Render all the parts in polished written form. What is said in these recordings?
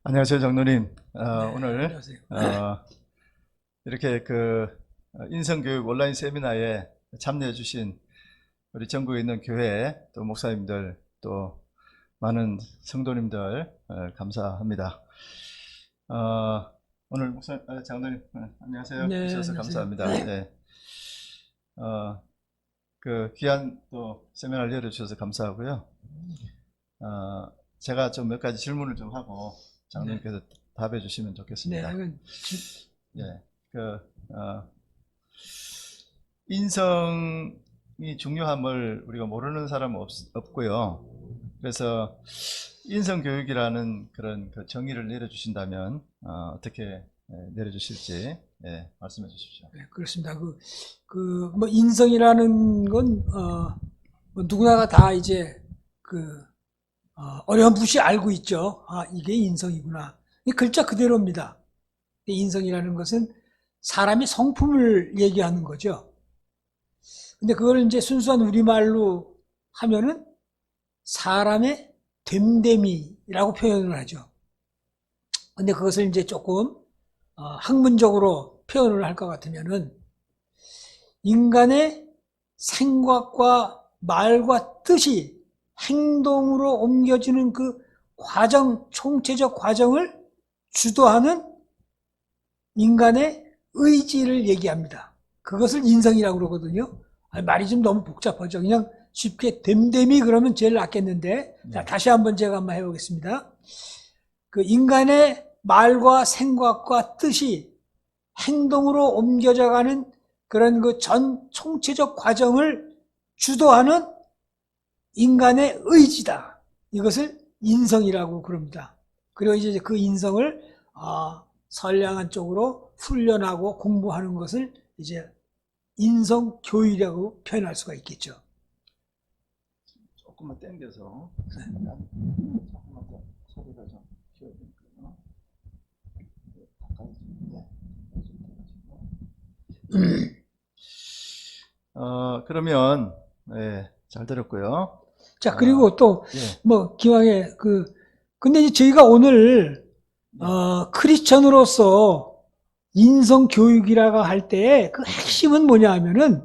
안녕하세요, 장로님. 네, 오늘 안녕하세요. 이렇게 인성교육 온라인 세미나에 참여해 주신 우리 전국에 있는 교회 또 목사님들 또 많은 성도님들 감사합니다. 오늘 장로님 안녕하세요. 네, 오셔서 안녕하세요. 감사합니다. 네. 귀한 또 세미나를 열어주셔서 감사하고요. 제가 좀 몇 가지 질문을 좀 하고 장로님께서 답해 주시면 좋겠습니다. 네, 인성이 중요함을 우리가 모르는 사람은 없고요. 그래서 인성 교육이라는 그런 정의를 내려주신다면 어떻게 내려주실지 말씀해 주십시오. 네, 그렇습니다. 뭐 인성이라는 건 뭐 누구나가 다 이제 어렴풋이 알고 있죠. 아, 이게 인성이구나. 이 글자 그대로입니다. 인성이라는 것은 사람의 성품을 얘기하는 거죠. 근데 그걸 이제 순수한 우리말로 하면은 사람의 됨됨이라고 표현을 하죠. 근데 그것을 이제 조금 학문적으로 표현을 할 것 같으면은 인간의 생각과 말과 뜻이 행동으로 옮겨지는 그 과정, 총체적 과정을 주도하는 인간의 의지를 얘기합니다. 그것을 인성이라고 그러거든요. 말이 좀 너무 복잡하죠. 그냥 쉽게 됨됨이 그러면 제일 낫겠는데, 자, 다시 한번 제가 한번 해보겠습니다. 그 인간의 말과 생각과 뜻이 행동으로 옮겨져 가는 그런 그 전 총체적 과정을 주도하는 인간의 의지다. 이것을 인성이라고 그럽니다. 그리고 이제 그 인성을 선량한 쪽으로 훈련하고 공부하는 것을 이제 인성 교육이라고 표현할 수가 있겠죠. 조금만 당겨서 조금만 더 소리를 좀 키워드릴까요? 그러면 잘 들었고요. 자, 그리고 또 예. 뭐 기왕에 근데 이제 저희가 오늘 크리스천으로서 인성 교육이라고 할 때 그 핵심은 뭐냐 하면은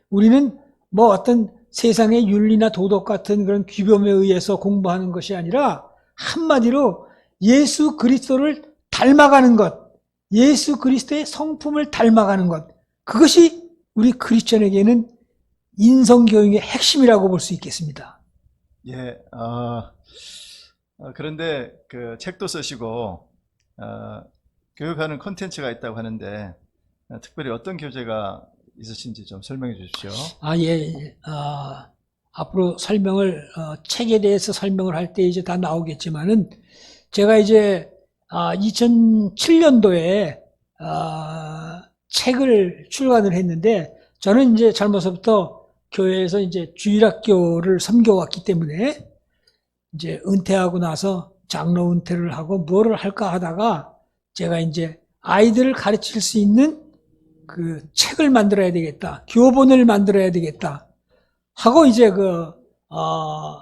우리는 뭐 어떤 세상의 윤리나 도덕 같은 그런 규범에 의해서 공부하는 것이 아니라 한마디로 예수 그리스도를 닮아가는 것, 예수 그리스도의 성품을 닮아가는 것, 그것이 우리 크리스천에게는 인성 교육의 핵심이라고 볼 수 있겠습니다. 예. 그런데 책도 쓰시고 교육하는 콘텐츠가 있다고 하는데 특별히 어떤 교재가 있으신지 좀 설명해 주십시오. 예. 앞으로 설명을, 책에 대해서 설명을 할 때 이제 다 나오겠지만은, 제가 이제, 2007년도에, 책을 출간을 했는데, 저는 이제 젊어서부터 교회에서 이제 주일학교를 섬겨왔기 때문에, 이제 은퇴하고 나서 장로 은퇴를 하고 뭐를 할까 하다가, 제가 이제 아이들을 가르칠 수 있는 책을 만들어야 되겠다. 교본을 만들어야 되겠다. 하고 이제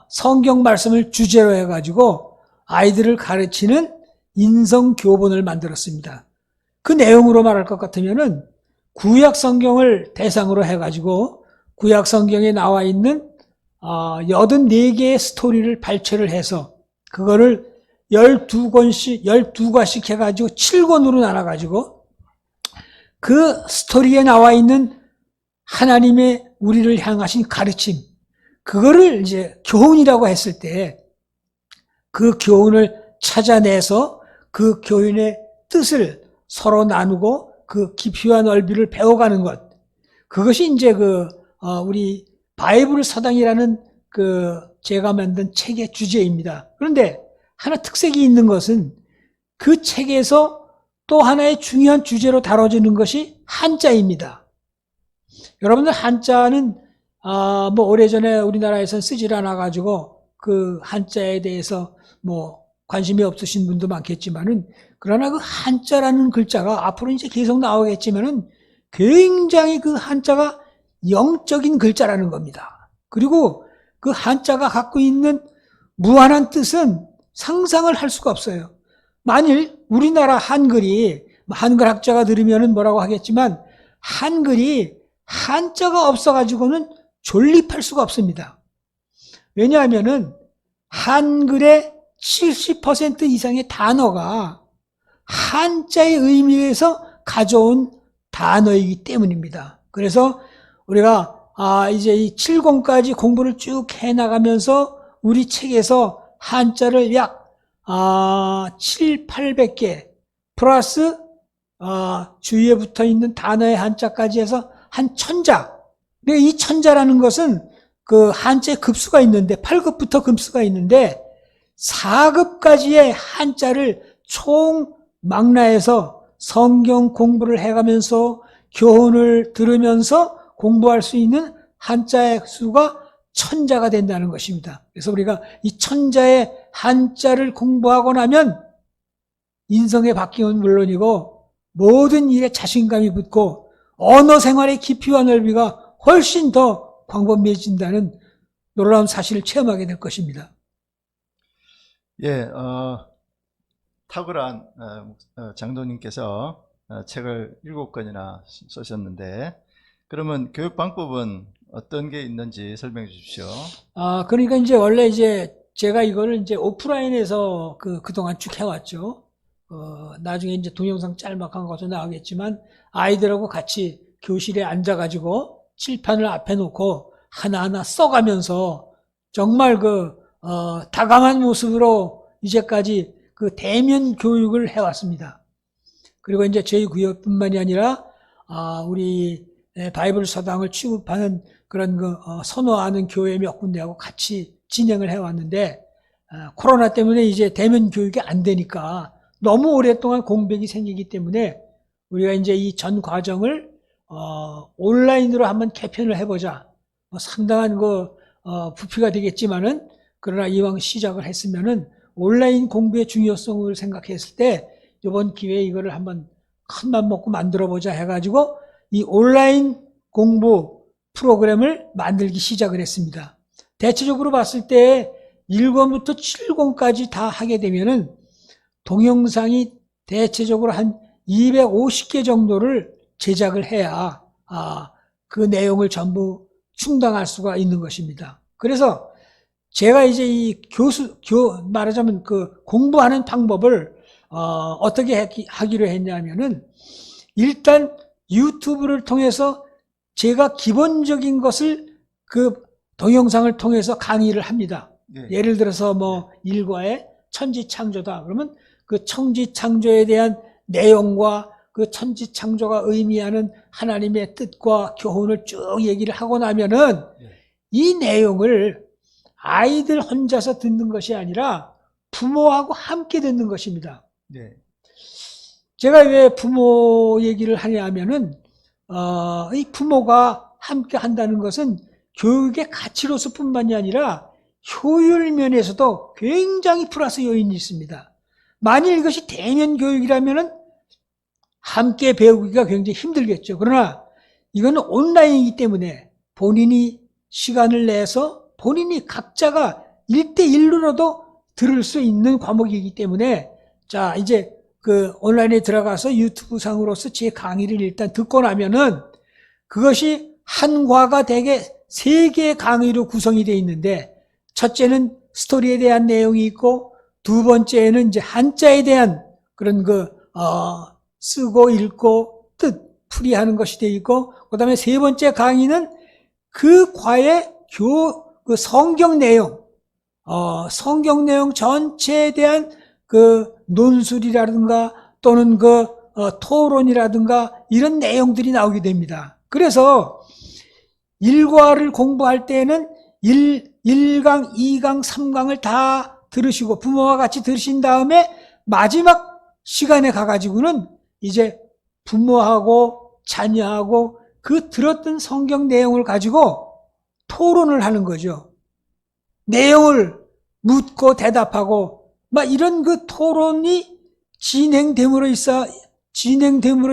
성경 말씀을 주제로 해가지고 아이들을 가르치는 인성 교본을 만들었습니다. 그 내용으로 말할 것 같으면은 구약 성경을 대상으로 해가지고 구약 성경에 나와 있는 84개의 스토리를 발췌를 해서 그거를 12과씩 해가지고 7권으로 나눠가지고 그 스토리에 나와 있는 하나님의 우리를 향하신 가르침, 그거를 이제 교훈이라고 했을 때 그 교훈을 찾아내서 그 교훈의 뜻을 서로 나누고 그 깊이와 넓이를 배워가는 것, 그것이 이제 우리 바이블 서당이라는 제가 만든 책의 주제입니다. 그런데 하나 특색이 있는 것은 그 책에서 또 하나의 중요한 주제로 다뤄지는 것이 한자입니다. 여러분들 한자는 뭐 오래전에 우리나라에선 쓰질 않아가지고 그 한자에 대해서 뭐 관심이 없으신 분도 많겠지만은, 그러나 그 한자라는 글자가 앞으로 이제 계속 나오겠지만은 굉장히 그 한자가 영적인 글자라는 겁니다. 그리고 그 한자가 갖고 있는 무한한 뜻은 상상을 할 수가 없어요. 만일 우리나라 한글이, 한글 학자가 들으면 뭐라고 하겠지만, 한글이 한자가 없어가지고는 존립할 수가 없습니다. 왜냐하면은 한글의 70% 이상의 단어가 한자의 의미에서 가져온 단어이기 때문입니다. 그래서 우리가 이제 이 70까지 공부를 쭉 해나가면서 우리 책에서 한자를 약 7, 800개 플러스 주위에 붙어 있는 단어의 한자까지 해서 한 1000자. 근데 이 1000자라는 것은 그 한자의 급수가 있는데 8급부터 급수가 있는데 4급까지의 한자를 총 망라해서 성경 공부를 해가면서 교훈을 들으면서 공부할 수 있는 한자의 수가 1000자가 된다는 것입니다. 그래서 우리가 이 1000자의 한자를 공부하고 나면 인성의 바뀜은 물론이고 모든 일에 자신감이 붙고 언어 생활의 깊이와 넓이가 훨씬 더 광범위해진다는 놀라운 사실을 체험하게 될 것입니다. 예, 탁월한 장로님께서 책을 7권이나 쓰셨는데, 그러면 교육 방법은 어떤 게 있는지 설명해 주십시오. 그러니까 이제 원래 이제 제가 이거를 이제 오프라인에서 그동안 쭉 해왔죠. 나중에 이제 동영상 짤막한 것도 나오겠지만 아이들하고 같이 교실에 앉아가지고 칠판을 앞에 놓고 하나하나 써가면서 정말 다감한 모습으로 이제까지 대면 교육을 해왔습니다. 그리고 이제 저희 구역뿐만이 아니라 우리 바이블 서당을 취급하는 그런 선호하는 교회 몇 군데하고 같이 진행을 해왔는데 코로나 때문에 이제 대면 교육이 안 되니까 너무 오랫동안 공백이 생기기 때문에 우리가 이제 이 전 과정을 온라인으로 한번 개편을 해보자. 상당한 부피가 되겠지만은 그러나 이왕 시작을 했으면은 온라인 공부의 중요성을 생각했을 때 이번 기회에 이거를 한번 큰 맘 먹고 만들어 보자 해가지고 이 온라인 공부 프로그램을 만들기 시작을 했습니다. 대체적으로 봤을 때 1권부터 7권까지 다 하게 되면은 동영상이 대체적으로 한 250개 정도를 제작을 해야 그 내용을 전부 충당할 수가 있는 것입니다. 그래서 제가 이제 이 말하자면 공부하는 방법을 어떻게 하기로 했냐면은 일단 유튜브를 통해서 제가 기본적인 것을 동영상을 통해서 강의를 합니다. 네. 예를 들어서 일과의 천지창조다. 그러면 그 천지창조에 대한 내용과 그 천지창조가 의미하는 하나님의 뜻과 교훈을 쭉 얘기를 하고 나면은 이 내용을 아이들 혼자서 듣는 것이 아니라 부모하고 함께 듣는 것입니다. 네. 제가 왜 부모 얘기를 하냐 하면은 이 부모가 함께 한다는 것은 교육의 가치로서 뿐만이 아니라 효율 면에서도 굉장히 플러스 요인이 있습니다. 만일 이것이 대면 교육이라면은 함께 배우기가 굉장히 힘들겠죠. 그러나 이거는 온라인이기 때문에 본인이 시간을 내서 본인이 각자가 1대1로라도 들을 수 있는 과목이기 때문에 자, 이제 온라인에 들어가서 유튜브 상으로서 제 강의를 일단 듣고 나면은 그것이 한 과가 대개 3개의 강의로 구성이 되어 있는데 첫째는 스토리에 대한 내용이 있고 두 번째는 이제 한자에 대한 그런 쓰고 읽고 뜻 풀이하는 것이 되어 있고 그다음에 세 번째 강의는 그 과의 성경 내용 전체에 대한 논술이라든가 또는 토론이라든가 이런 내용들이 나오게 됩니다. 그래서 1과를 공부할 때는 1강, 2강, 3강을 다 들으시고 부모와 같이 들으신 다음에 마지막 시간에 가가지고는 이제 부모하고 자녀하고 들었던 성경 내용을 가지고 토론을 하는 거죠. 내용을 묻고 대답하고 이런 토론이 진행됨으로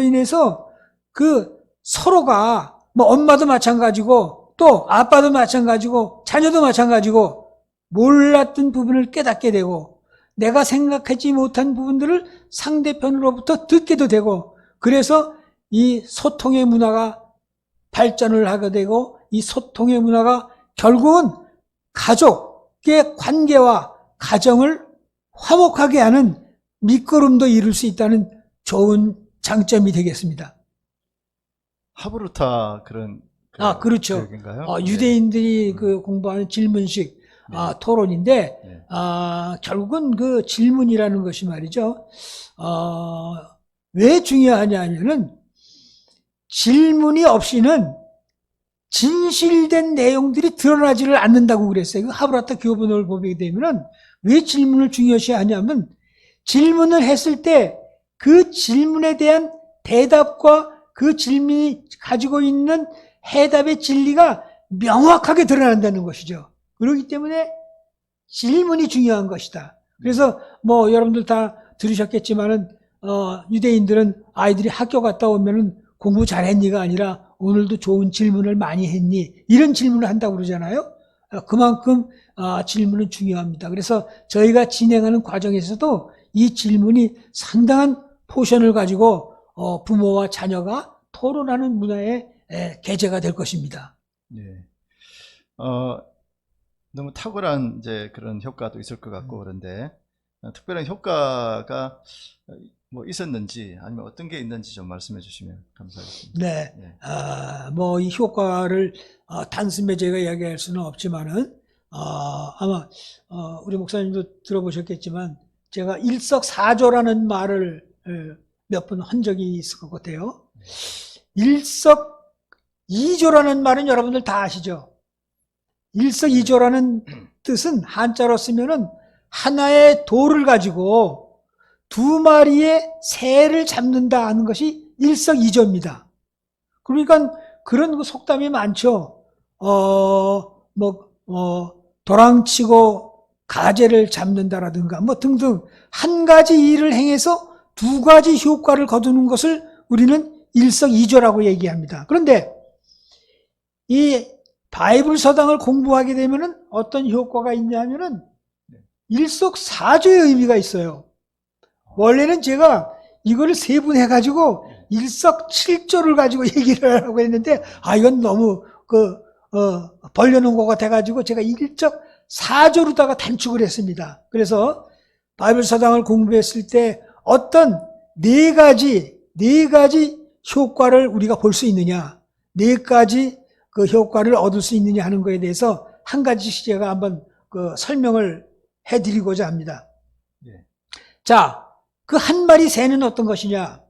인해서 서로가 엄마도 마찬가지고 또 아빠도 마찬가지고 자녀도 마찬가지고 몰랐던 부분을 깨닫게 되고 내가 생각하지 못한 부분들을 상대편으로부터 듣게도 되고, 그래서 이 소통의 문화가 발전을 하게 되고, 이 소통의 문화가 결국은 가족의 관계와 가정을 화목하게 하는 밑거름도 이룰 수 있다는 좋은 장점이 되겠습니다. 하브루타 그런 그렇죠. 교육인가요? 유대인들이 그 공부하는 질문식 토론인데, 네. 결국은 그 질문이라는 것이 말이죠. 왜 중요하냐면은 질문이 없이는 진실된 내용들이 드러나지를 않는다고 그랬어요. 그 하브라타 교본을 보게 되면은 왜 질문을 중요시 하냐면 질문을 했을 때 그 질문에 대한 대답과 그 질문이 가지고 있는 해답의 진리가 명확하게 드러난다는 것이죠. 그렇기 때문에 질문이 중요한 것이다. 그래서 뭐 여러분들 다 들으셨겠지만은 유대인들은 아이들이 학교 갔다 오면은 공부 잘했니가 아니라 오늘도 좋은 질문을 많이 했니? 이런 질문을 한다고 그러잖아요. 그만큼 질문은 중요합니다. 그래서 저희가 진행하는 과정에서도 이 질문이 상당한 포션을 가지고 부모와 자녀가 토론하는 문화의 계제가 될 것입니다. 예. 너무 탁월한 이제 그런 효과도 있을 것 같고 그런데 특별한 효과가 뭐 있었는지 아니면 어떤 게 있는지 좀 말씀해 주시면 감사하겠습니다. 네. 예. 뭐 이 효과를 단숨에 제가 이야기할 수는 없지만은 아마 우리 목사님도 들어보셨겠지만 제가 일석사조라는 말을 몇 번 한 적이 있을 것 같아요. 일석이조라는 말은 여러분들 다 아시죠? 일석이조라는 뜻은 한자로 쓰면은 하나의 돌을 가지고 두 마리의 새를 잡는다 하는 것이 일석이조입니다. 그러니까 그런 그 속담이 많죠. 도랑치고 가재를 잡는다라든가 뭐 등등 한 가지 일을 행해서 두 가지 효과를 거두는 것을 우리는 일석이조라고 얘기합니다. 그런데 이 바이블 서당을 공부하게 되면은 어떤 효과가 있냐면은 일석사조의 의미가 있어요. 원래는 제가 이거를 세분해가지고 일석칠조를 가지고 얘기를 하려고 했는데 이건 너무 벌려놓은 것 같아가지고 제가 일석사조로다가 단축을 했습니다. 그래서 바이블 서당을 공부했을 때 어떤 네 가지 효과를 우리가 볼 수 있느냐, 네 가지 그 효과를 얻을 수 있느냐 하는 것에 대해서 한 가지씩 제가 한번 설명을 해드리고자 합니다. 예. 자, 그 한 마리 새는 어떤 것이냐?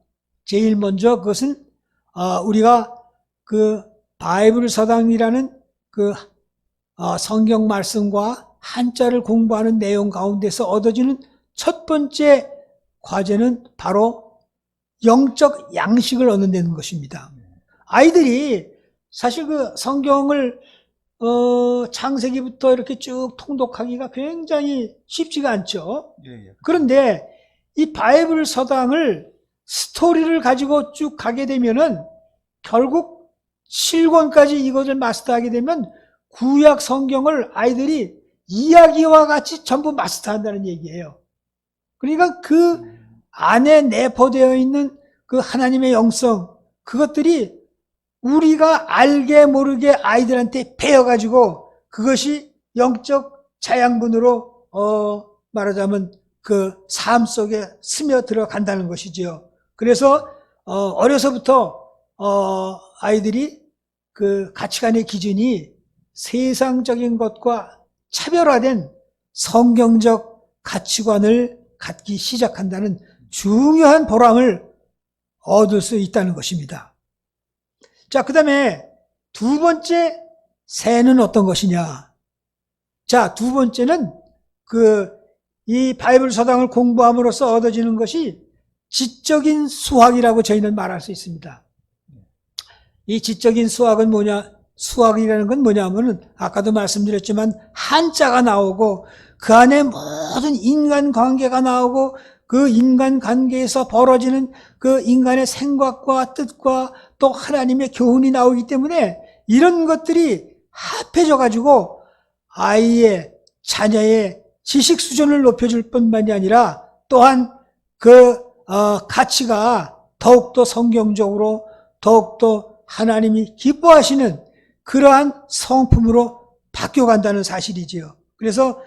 제일 먼저 그것은 우리가 그 바이블 서당이라는 그 성경 말씀과 한자를 공부하는 내용 가운데서 얻어지는 첫 번째 과제는 바로 영적 양식을 얻는다는 것입니다. 아이들이 사실 그 성경을 창세기부터 이렇게 쭉 통독하기가 굉장히 쉽지가 않죠. 예. 그런데 이 바이블 서당을 스토리를 가지고 쭉 가게 되면은 결국 7권까지 이것을 마스터하게 되면 구약 성경을 아이들이 이야기와 같이 전부 마스터한다는 얘기예요. 그러니까 그 안에 내포되어 있는 그 하나님의 영성, 그것들이 우리가 알게 모르게 아이들한테 배워가지고 그것이 영적 자양분으로 말하자면 그 삶 속에 스며들어 간다는 것이지요. 그래서 어려서부터 아이들이 그 가치관의 기준이 세상적인 것과 차별화된 성경적 가치관을 갖기 시작한다는 중요한 보람을 얻을 수 있다는 것입니다. 자, 그 다음에 두 번째 새는 어떤 것이냐? 자, 두 번째는 이 바이블 서당을 공부함으로써 얻어지는 것이 지적인 수학이라고 저희는 말할 수 있습니다. 이 지적인 수학은 수학이라는 건 뭐냐면은 아까도 말씀드렸지만 한자가 나오고 그 안에 모든 인간관계가 나오고 그 인간관계에서 벌어지는 그 인간의 생각과 뜻과 또 하나님의 교훈이 나오기 때문에 이런 것들이 합해져 가지고 아이의 자녀의 지식 수준을 높여줄 뿐만이 아니라 또한 그 가치가 더욱더 성경적으로 더욱더 하나님이 기뻐하시는 그러한 성품으로 바뀌어간다는 사실이지요. 그래서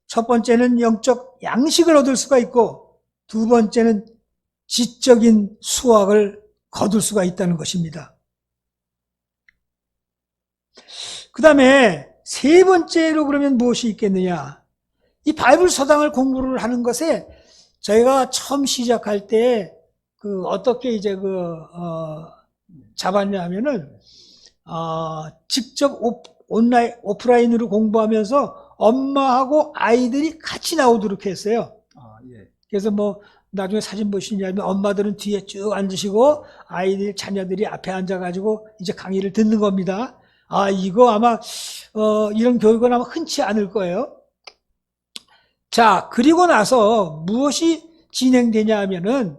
첫 번째는 영적 양식을 얻을 수가 있고 두 번째는 지적인 수확을 거둘 수가 있다는 것입니다. 그 다음에 세 번째로 그러면 무엇이 있겠느냐? 이 바이블 서당을 공부를 하는 것에 저희가 처음 시작할 때 어떻게 이제 잡았냐 하면은 직접 온라인 오프라인으로 공부하면서 엄마하고 아이들이 같이 나오도록 했어요. 예. 그래서 뭐 나중에 사진 보시냐면 엄마들은 뒤에 쭉 앉으시고 아이들 자녀들이 앞에 앉아가지고 이제 강의를 듣는 겁니다. 이거 아마 이런 교육은 아마 흔치 않을 거예요. 자, 그리고 나서 무엇이 진행되냐 하면은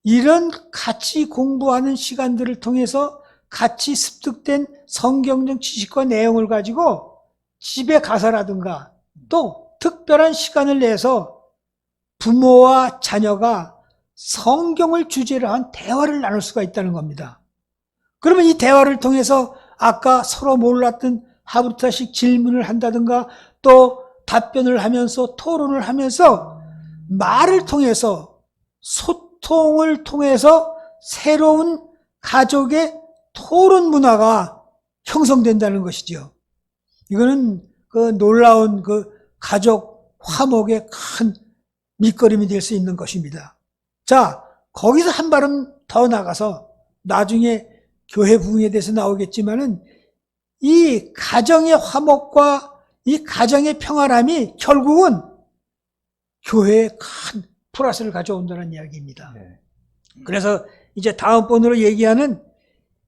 이런 같이 공부하는 시간들을 통해서 같이 습득된 성경적 지식과 내용을 가지고 집에 가서라든가 또 특별한 시간을 내서 부모와 자녀가 성경을 주제로 한 대화를 나눌 수가 있다는 겁니다. 그러면 이 대화를 통해서 아까 서로 몰랐던 하부타식 질문을 한다든가 또 답변을 하면서 토론을 하면서 말을 통해서 소통을 통해서 새로운 가족의 토론 문화가 형성된다는 것이죠. 이거는 그 놀라운 그 가족 화목의 큰 밑거름이 될 수 있는 것입니다. 자, 거기서 한 발음 더 나가서 나중에 교회 부흥에 대해서 나오겠지만은 이 가정의 화목과 이 가정의 평안함이 결국은 교회에 큰 플러스를 가져온다는 이야기입니다. 네. 그래서 이제 다음번으로 얘기하는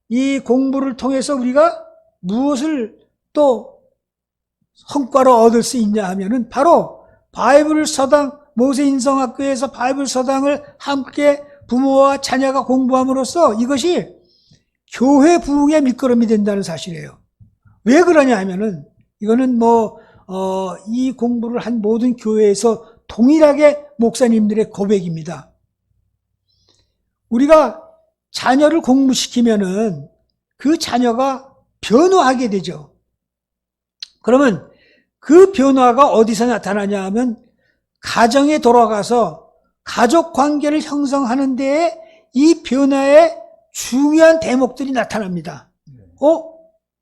이 공부를 통해서 우리가 무엇을 또 성과로 얻을 수 있냐 하면은 바로 바이블 서당, 모세인성학교에서 바이블 서당을 함께 부모와 자녀가 공부함으로써 이것이 교회 부흥의 밑거름이 된다는 사실이에요. 왜 그러냐 하면은 이거는 이 공부를 한 모든 교회에서 동일하게 목사님들의 고백입니다. 우리가 자녀를 공부시키면은 그 자녀가 변화하게 되죠. 그러면 그 변화가 어디서 나타나냐 하면 가정에 돌아가서 가족 관계를 형성하는 데에 이 변화의 중요한 대목들이 나타납니다.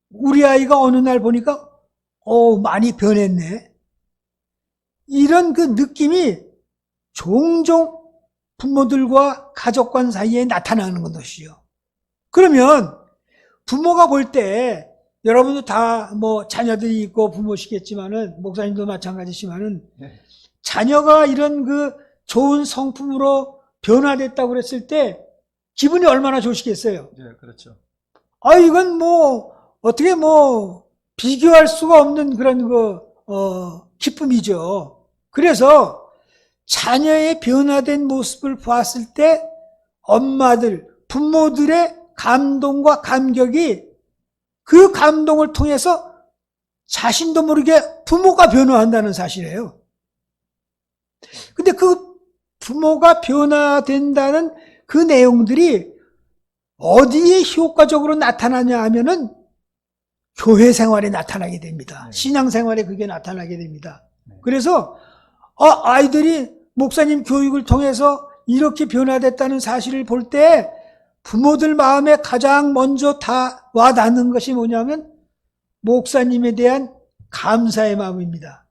우리 아이가 어느 날 보니까 많이 변했네. 이런 그 느낌이 종종 부모들과 가족관 사이에 나타나는 것이죠. 그러면 부모가 볼 때 여러분도 다 자녀들이 있고 부모시겠지만은 목사님도 마찬가지지만은 네. 자녀가 이런 그 좋은 성품으로 변화됐다고 그랬을 때 기분이 얼마나 좋으시겠어요? 네, 그렇죠. 이건 어떻게 비교할 수가 없는 그런 기쁨이죠. 그래서 자녀의 변화된 모습을 봤을 때 엄마들, 부모들의 감동과 감격이 그 감동을 통해서 자신도 모르게 부모가 변화한다는 사실이에요. 근데 그 부모가 변화된다는 그 내용들이 어디에 효과적으로 나타나냐 하면은 교회 생활에 나타나게 됩니다. 네. 신앙 생활에 그게 나타나게 됩니다. 그래서 아이들이 목사님 교육을 통해서 이렇게 변화됐다는 사실을 볼 때 부모들 마음에 가장 먼저 다 와닿는 것이 뭐냐면 목사님에 대한 감사의 마음입니다.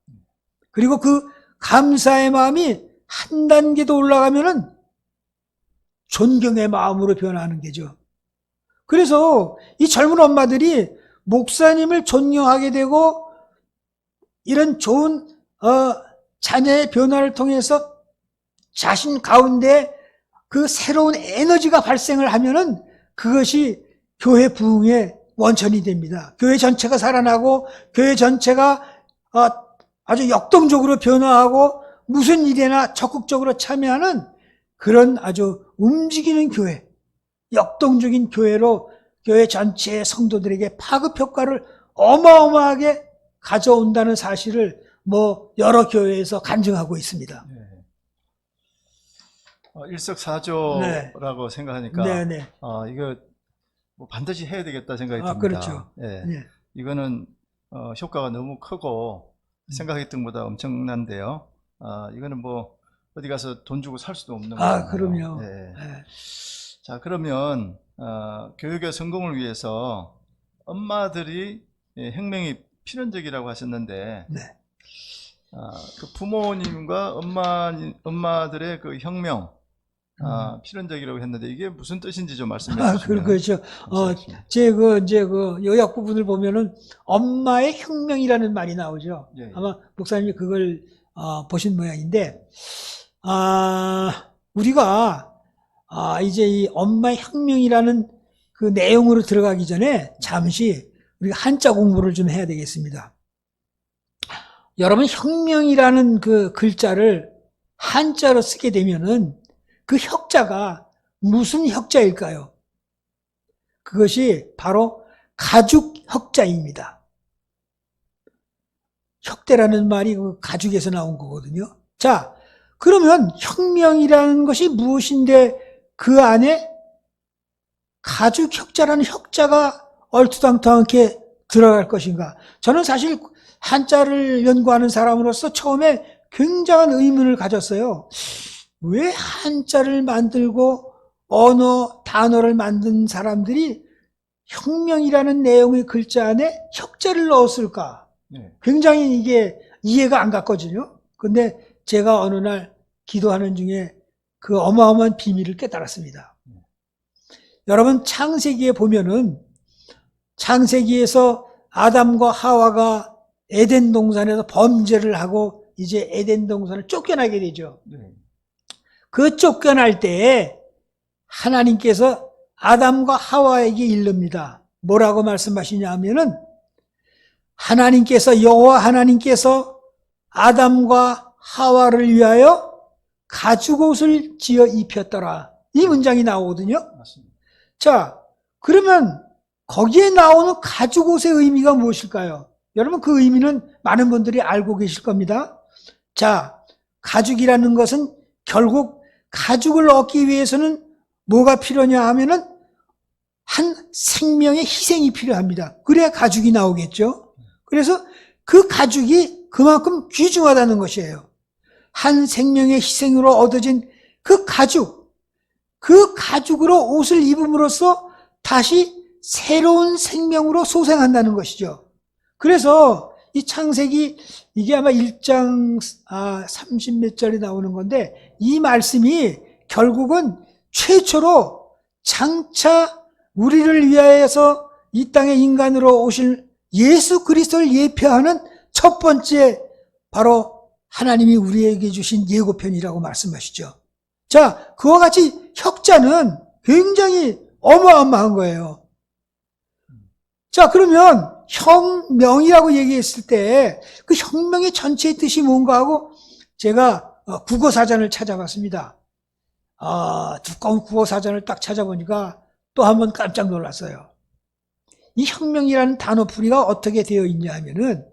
그리고 그 감사의 마음이 한 단계 더 올라가면은 존경의 마음으로 변하는 게죠. 그래서 이 젊은 엄마들이 목사님을 존경하게 되고 이런 좋은 자녀의 변화를 통해서 자신 가운데 그 새로운 에너지가 발생을 하면은 그것이 교회 부흥의 원천이 됩니다. 교회 전체가 살아나고 교회 전체가 아주 역동적으로 변화하고 무슨 일에나 적극적으로 참여하는 그런 아주 움직이는 교회, 역동적인 교회로 교회 전체의 성도들에게 파급 효과를 어마어마하게 가져온다는 사실을 뭐 여러 교회에서 간증하고 있습니다. 네. 일석사조라고 생각하니까 네네. 이거 뭐 반드시 해야 되겠다 생각이 듭니다. 그렇죠. 예. 네. 이거는 효과가 너무 크고 생각했던 것보다 엄청난데요. 이거는 뭐 어디 가서 돈 주고 살 수도 없는 거잖아요. 그럼요. 예. 네. 자, 그러면 교육의 성공을 위해서 엄마들이 혁명이 필연적이라고 하셨는데 네. 그 부모님과 엄마들의 그 혁명 필연적이라고 했는데 이게 무슨 뜻인지 좀 말씀해 주시면. 그렇죠. 이제 요약 부분을 보면은 엄마의 혁명이라는 말이 나오죠. 예, 예. 아마 목사님이 그걸 보신 모양인데, 우리가 이제 이 엄마의 혁명이라는 그 내용으로 들어가기 전에 잠시 우리가 한자 공부를 좀 해야 되겠습니다. 여러분, 혁명이라는 그 글자를 한자로 쓰게 되면은 그 혁자가 무슨 혁자일까요? 그것이 바로 가죽 혁자입니다. 혁대라는 말이 그 가죽에서 나온 거거든요. 자, 그러면 혁명이라는 것이 무엇인데 그 안에 가죽 혁자라는 혁자가 얼토당토하게 들어갈 것인가? 저는 사실 한자를 연구하는 사람으로서 처음에 굉장한 의문을 가졌어요. 왜 한자를 만들고 언어, 단어를 만든 사람들이 혁명이라는 내용의 글자 안에 혁자를 넣었을까? 네. 굉장히 이게 이해가 안 갔거든요. 근데 제가 어느 날 기도하는 중에 그 어마어마한 비밀을 깨달았습니다. 여러분, 창세기에 보면은 창세기에서 아담과 하와가 에덴 동산에서 범죄를 하고 이제 에덴 동산을 쫓겨나게 되죠. 네. 그 쫓겨날 때에 하나님께서 아담과 하와에게 이릅니다. 뭐라고 말씀하시냐 하면은 여호와 하나님께서 아담과 하와를 위하여 가죽옷을 지어 입혔더라. 이 문장이 나오거든요. 맞습니다. 자, 그러면 거기에 나오는 가죽옷의 의미가 무엇일까요? 여러분, 그 의미는 많은 분들이 알고 계실 겁니다. 자, 가죽이라는 것은 결국 가죽을 얻기 위해서는 뭐가 필요냐 하면은 한 생명의 희생이 필요합니다. 그래야 가죽이 나오겠죠. 그래서 그 가죽이 그만큼 귀중하다는 것이에요. 한 생명의 희생으로 얻어진 그 가죽으로 옷을 입음으로써 다시 새로운 생명으로 소생한다는 것이죠. 그래서 이 창세기 이게 아마 1장 30몇 절에 나오는 건데 이 말씀이 결국은 최초로 장차 우리를 위하여서 이 땅에 인간으로 오실 예수 그리스도를 예표하는 첫 번째 바로 하나님이 우리에게 주신 예고편이라고 말씀하시죠. 자, 그와 같이 혁자는 굉장히 어마어마한 거예요. 자, 그러면 혁명이라고 얘기했을 때 그 혁명의 전체의 뜻이 뭔가 하고 제가 국어사전을 찾아봤습니다. 두꺼운 국어사전을 딱 찾아보니까 또 한 번 깜짝 놀랐어요. 이 혁명이라는 단어풀이가 어떻게 되어 있냐 하면은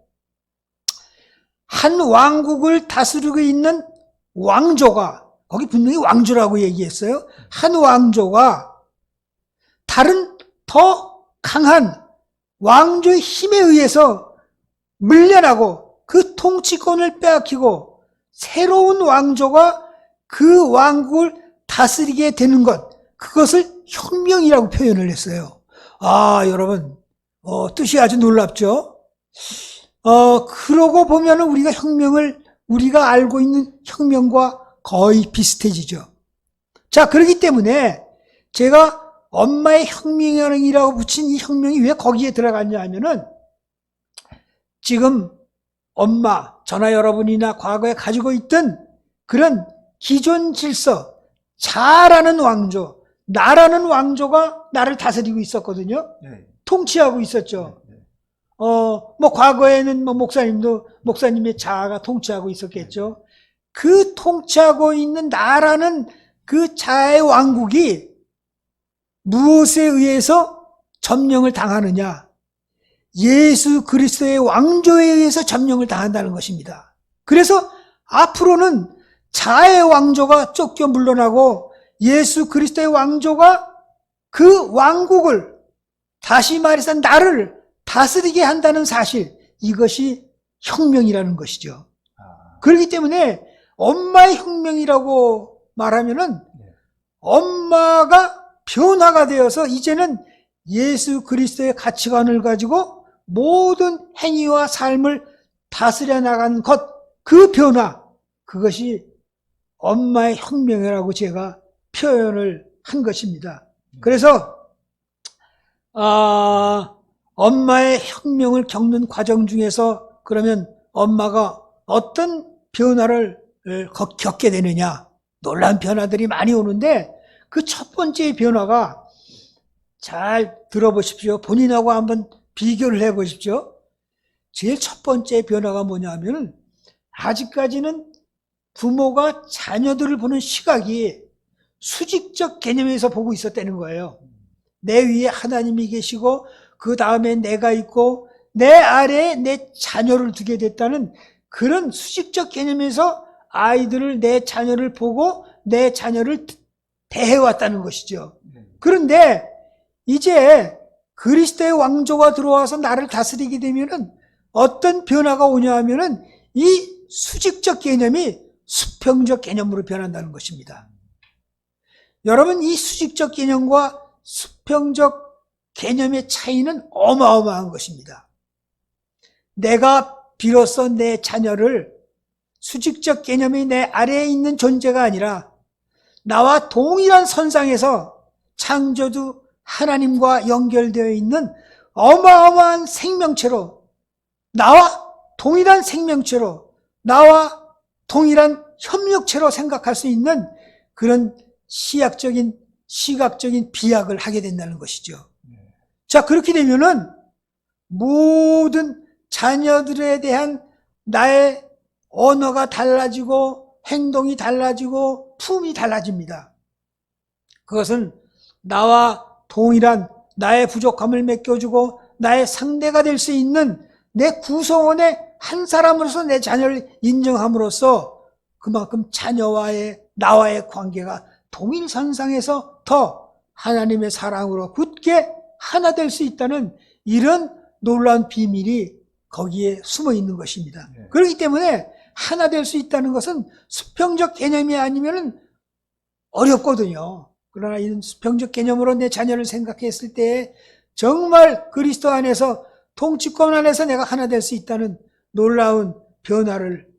한 왕국을 다스리고 있는 왕조가, 거기 분명히 왕조라고 얘기했어요. 한 왕조가 다른 더 강한 왕조의 힘에 의해서 물려나고 그 통치권을 빼앗기고 새로운 왕조가 그 왕국을 다스리게 되는 것, 그것을 혁명이라고 표현을 했어요. 여러분, 뜻이 아주 놀랍죠? 그러고 보면은 우리가 알고 있는 혁명과 거의 비슷해지죠. 자, 그렇기 때문에 제가 엄마의 혁명이라고 붙인 이 혁명이 왜 거기에 들어갔냐 하면은 지금 저나 여러분이나 과거에 가지고 있던 그런 기존 질서, 자라는 왕조, 나라는 왕조가 나를 다스리고 있었거든요. 네. 통치하고 있었죠. 네. 과거에는 목사님의 자아가 통치하고 있었겠죠. 그 통치하고 있는 나라는 그 자아의 왕국이 무엇에 의해서 점령을 당하느냐? 예수 그리스도의 왕조에 의해서 점령을 당한다는 것입니다. 그래서 앞으로는 자아의 왕조가 쫓겨 물러나고 예수 그리스도의 왕조가 그 왕국을, 다시 말해서 나를 다스리게 한다는 사실, 이것이 혁명이라는 것이죠. 그렇기 때문에 엄마의 혁명이라고 말하면은 엄마가 변화가 되어서 이제는 예수 그리스도의 가치관을 가지고 모든 행위와 삶을 다스려 나가는 것, 그 변화, 그것이 엄마의 혁명이라고 제가 표현을 한 것입니다. 그래서 엄마의 혁명을 겪는 과정 중에서 그러면 엄마가 어떤 변화를 겪게 되느냐, 놀라운 변화들이 많이 오는데 그 첫 번째 변화가, 잘 들어보십시오. 본인하고 한번 비교를 해보십시오. 제일 첫 번째 변화가 뭐냐면, 아직까지는 부모가 자녀들을 보는 시각이 수직적 개념에서 보고 있었다는 거예요. 내 위에 하나님이 계시고 그 다음에 내가 있고 내 아래에 내 자녀를 두게 됐다는 그런 수직적 개념에서 아이들을, 내 자녀를 보고 내 자녀를 대해왔다는 것이죠. 그런데 이제 그리스도의 왕조가 들어와서 나를 다스리게 되면은 어떤 변화가 오냐 하면은 이 수직적 개념이 수평적 개념으로 변한다는 것입니다. 여러분, 이 수직적 개념과 수평적 개념의 차이는 어마어마한 것입니다. 내가 비로소 내 자녀를 수직적 개념이 내 아래에 있는 존재가 아니라 나와 동일한 선상에서 창조주 하나님과 연결되어 있는 어마어마한 생명체로, 나와 동일한 생명체로, 나와 동일한 협력체로 생각할 수 있는 그런 시각적인 비약을 하게 된다는 것이죠. 자, 그렇게 되면은 모든 자녀들에 대한 나의 언어가 달라지고 행동이 달라지고 품이 달라집니다. 그것은 나와 동일한 나의 부족함을 메꿔주고 나의 상대가 될 수 있는 내 구성원의 한 사람으로서 내 자녀를 인정함으로써 그만큼 자녀와의, 나와의 관계가 동일선상에서 더 하나님의 사랑으로 굳게 하나 될 수 있다는 이런 놀라운 비밀이 거기에 숨어 있는 것입니다. 그렇기 때문에 하나 될 수 있다는 것은 수평적 개념이 아니면 어렵거든요. 그러나 이런 수평적 개념으로 내 자녀를 생각했을 때 정말 그리스도 안에서, 통치권 안에서 내가 하나 될 수 있다는 놀라운 변화를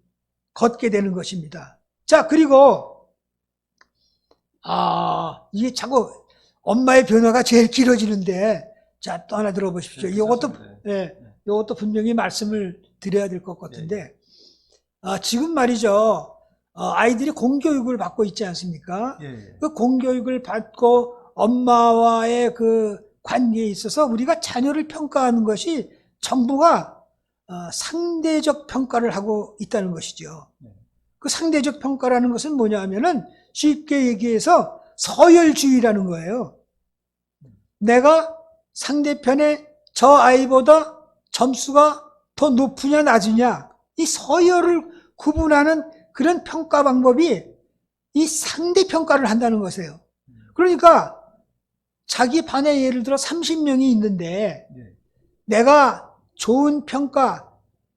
걷게 되는 것입니다. 자, 그리고 이게 자꾸 엄마의 변화가 제일 길어지는데, 자, 또 하나 들어보십시오. 이것도 분명히 말씀을 드려야 될 것 같은데, 지금 말이죠. 아이들이 공교육을 받고 있지 않습니까? 그 공교육을 받고 엄마와의 그 관계에 있어서 우리가 자녀를 평가하는 것이 정부가 상대적 평가를 하고 있다는 것이죠. 그 상대적 평가라는 것은 뭐냐 하면은 쉽게 얘기해서 서열주의라는 거예요. 내가 상대편의 저 아이보다 점수가 더 높으냐 낮으냐, 이 서열을 구분하는 그런 평가 방법이 이 상대평가를 한다는 것이에요. 그러니까 자기 반에 예를 들어 30명이 있는데 내가 좋은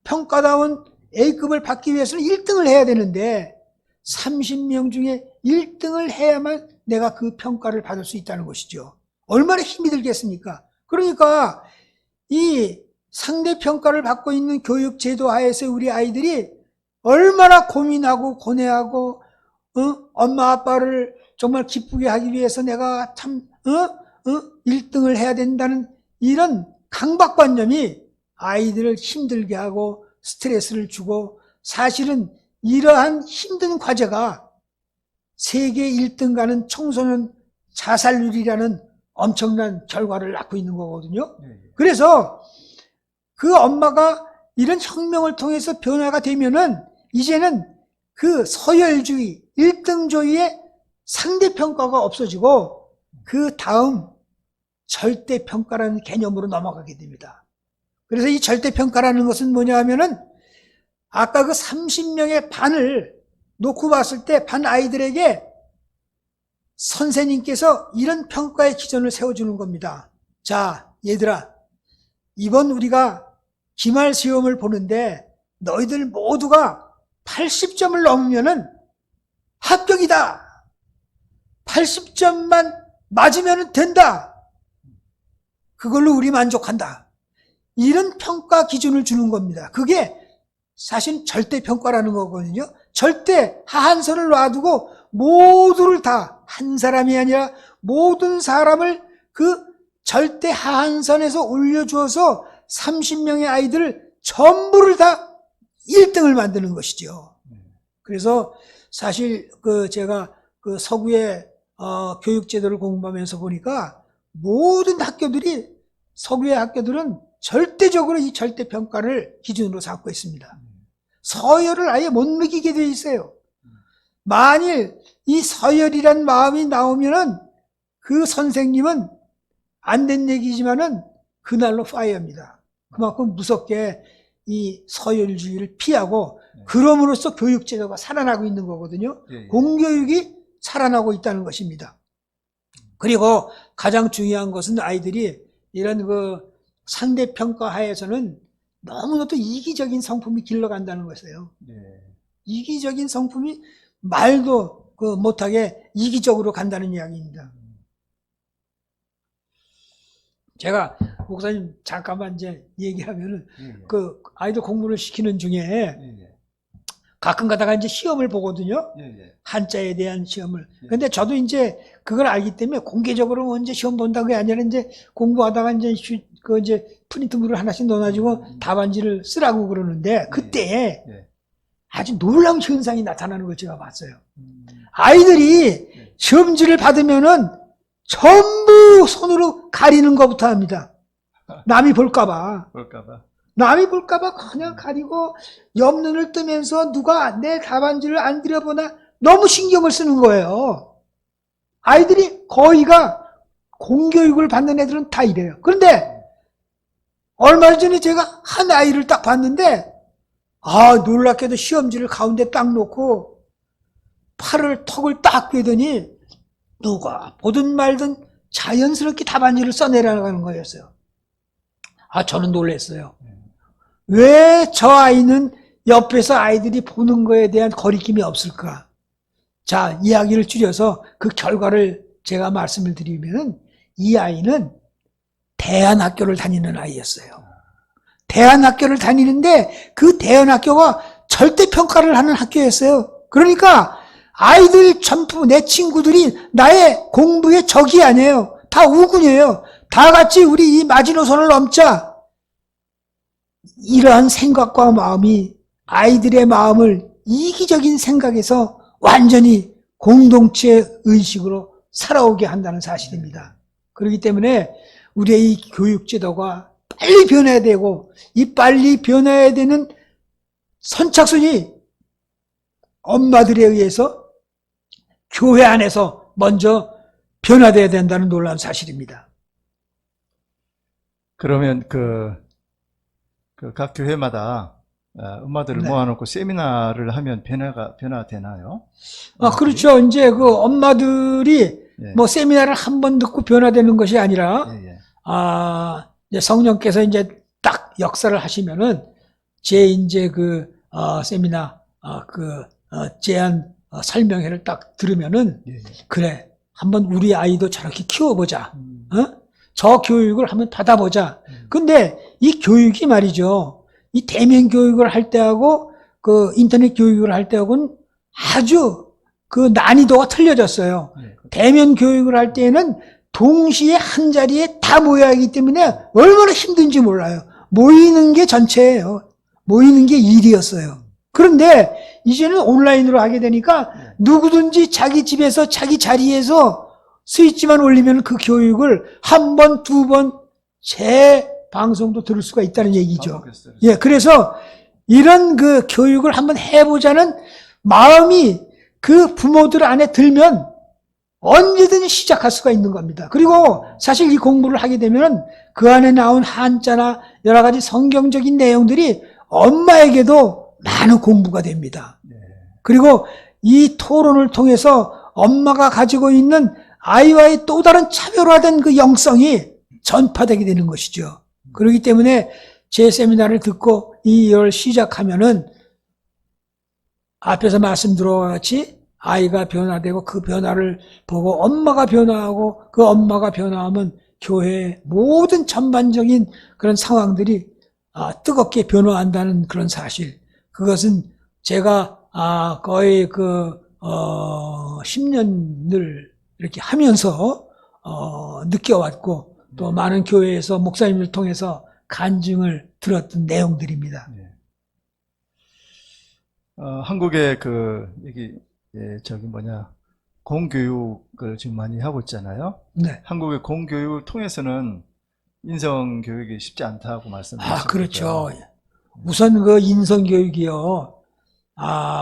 평가다운 A급을 받기 위해서는 1등을 해야 되는데 30명 중에 1등을 해야만 내가 그 평가를 받을 수 있다는 것이죠. 얼마나 힘이 들겠습니까? 그러니까 이 상대평가를 받고 있는 교육제도 하에서 우리 아이들이 얼마나 고민하고 고뇌하고 엄마 아빠를 정말 기쁘게 하기 위해서 내가 참 1등을 해야 된다는 이런 강박관념이 아이들을 힘들게 하고 스트레스를 주고, 사실은 이러한 힘든 과제가 세계 1등 가는 청소년 자살률이라는 엄청난 결과를 낳고 있는 거거든요. 그래서 그 엄마가 이런 혁명을 통해서 변화가 되면은 이제는 그 서열주의, 1등주의의 상대평가가 없어지고 그 다음 절대평가라는 개념으로 넘어가게 됩니다. 그래서 이 절대평가라는 것은 뭐냐 하면은 아까 그 30명의 반을 놓고 봤을 때 반 아이들에게 선생님께서 이런 평가의 기준을 세워주는 겁니다. 자, 얘들아, 이번 우리가 기말 시험을 보는데 너희들 모두가 80점을 넘으면은 합격이다. 80점만 맞으면 된다. 그걸로 우리 만족한다. 이런 평가 기준을 주는 겁니다. 그게 사실 절대평가라는 거거든요. 절대 하한선을 놔두고 모두를 다 한 사람이 아니라 모든 사람을 그 절대 하한선에서 올려주어서 30명의 아이들을 전부를 다 1등을 만드는 것이죠. 그래서 사실 제가 서구의 교육제도를 공부하면서 보니까 모든 학교들이 서구의 학교들은 절대적으로 이 절대평가를 기준으로 삼고 있습니다. 서열을 아예 못 매기게 되어 있어요. 만일 이 서열이란 마음이 나오면은 그 선생님은 안 된 얘기지만은 그날로 파이어입니다. 그만큼 무섭게 이 서열주의를 피하고 그럼으로써 교육제도가 살아나고 있는 거거든요. 공교육이 살아나고 있다는 것입니다. 그리고 가장 중요한 것은 아이들이 이런 상대평가 하에서는 너무나도 이기적인 성품이 길러간다는 것이에요. 이기적인 성품이 말도 못하게 이기적으로 간다는 이야기입니다. 제가 목사님 잠깐만 이제 얘기하면은 아이들 공부를 시키는 중에 가끔 가다가 이제 시험을 보거든요. 한자에 대한 시험을. 근데 저도 이제 그걸 알기 때문에 공개적으로 언제 시험 본다는 게 아니라 이제 공부하다가 이제 이제 프린트물을 하나씩 넣어가지고 답안지를 쓰라고 그러는데 그때 아주 놀라운 현상이 나타나는 걸 제가 봤어요. 아이들이 시험지를 받으면은 전부 손으로 가리는 것부터 합니다. 남이 볼까봐. 남이 볼까봐 그냥 가리고 옆눈을 뜨면서 누가 내 답안지를 안 들여보나 너무 신경을 쓰는 거예요. 아이들이 거의가 공교육을 받는 애들은 다 이래요. 그런데 얼마 전에 제가 한 아이를 딱 봤는데 놀랍게도 시험지를 가운데 딱 놓고 턱을 딱 꿰더니 누가 보든 말든 자연스럽게 답안지를 써내려가는 거였어요. 저는 놀랐어요. 왜 저 아이는 옆에서 아이들이 보는 거에 대한 거리낌이 없을까? 자, 이야기를 줄여서 그 결과를 제가 말씀을 드리면 이 아이는 대안학교를 다니는 아이였어요. 대안학교를 다니는데 그 대안학교가 절대평가를 하는 학교였어요. 그러니까 아이들 전부 내 친구들이 나의 공부의 적이 아니에요. 다 우군이에요. 다 같이 우리 이 마지노선을 넘자. 이러한 생각과 마음이 아이들의 마음을 이기적인 생각에서 완전히 공동체 의식으로 살아오게 한다는 사실입니다. 그렇기 때문에 우리의 이 교육제도가 빨리 변해야 되고 이 빨리 변해야 되는 선착순이 엄마들에 의해서 교회 안에서 먼저 변화되어야 된다는 놀라운 사실입니다. 그러면 각 교회마다 엄마들을 모아놓고 세미나를 하면 변화되나요? 그렇죠. 이제 엄마들이 뭐 세미나를 한 번 듣고 변화되는 것이 아니라 이제 성령께서 이제 딱 역사를 하시면은 이제 세미나 제안 설명회를 딱 들으면은 그래, 한번 우리 아이도 저렇게 키워보자. 저 교육을 한번 받아보자. 근데 이 교육이 말이죠. 이 대면 교육을 할 때하고 인터넷 교육을 할 때하고는 아주 난이도가 틀려졌어요. 대면 교육을 할 때에는 동시에 한 자리에 다 모여야 하기 때문에 얼마나 힘든지 몰라요. 모이는 게 전체예요. 모이는 게 일이었어요. 그런데 이제는 온라인으로 하게 되니까 누구든지 자기 집에서 자기 자리에서 스위치만 올리면 그 교육을 한 번, 두 번 재방송도 들을 수가 있다는 얘기죠. 그래서 이런 교육을 한번 해보자는 마음이 그 부모들 안에 들면 언제든 시작할 수가 있는 겁니다. 그리고 사실 이 공부를 하게 되면 그 안에 나온 한자나 여러 가지 성경적인 내용들이 엄마에게도 많은 공부가 됩니다. 그리고 이 토론을 통해서 엄마가 가지고 있는 아이와의 또 다른 차별화된 그 영성이 전파되게 되는 것이죠. 그렇기 때문에 제 세미나를 듣고 이 열 시작하면은 앞에서 말씀드린 것 같이 아이가 변화되고 그 변화를 보고 엄마가 변화하고 그 엄마가 변화하면 교회의 모든 전반적인 그런 상황들이 뜨겁게 변화한다는 그런 사실. 그것은 제가 거의 10년을 이렇게 하면서 느껴왔고 또 많은 교회에서 목사님을 통해서 간증을 들었던 내용들입니다. 한국의 공교육을 지금 많이 하고 있잖아요. 네. 한국의 공교육을 통해서는 인성 교육이 쉽지 않다고 말씀하셨죠. 그렇죠. 우선 그 인성 교육이요.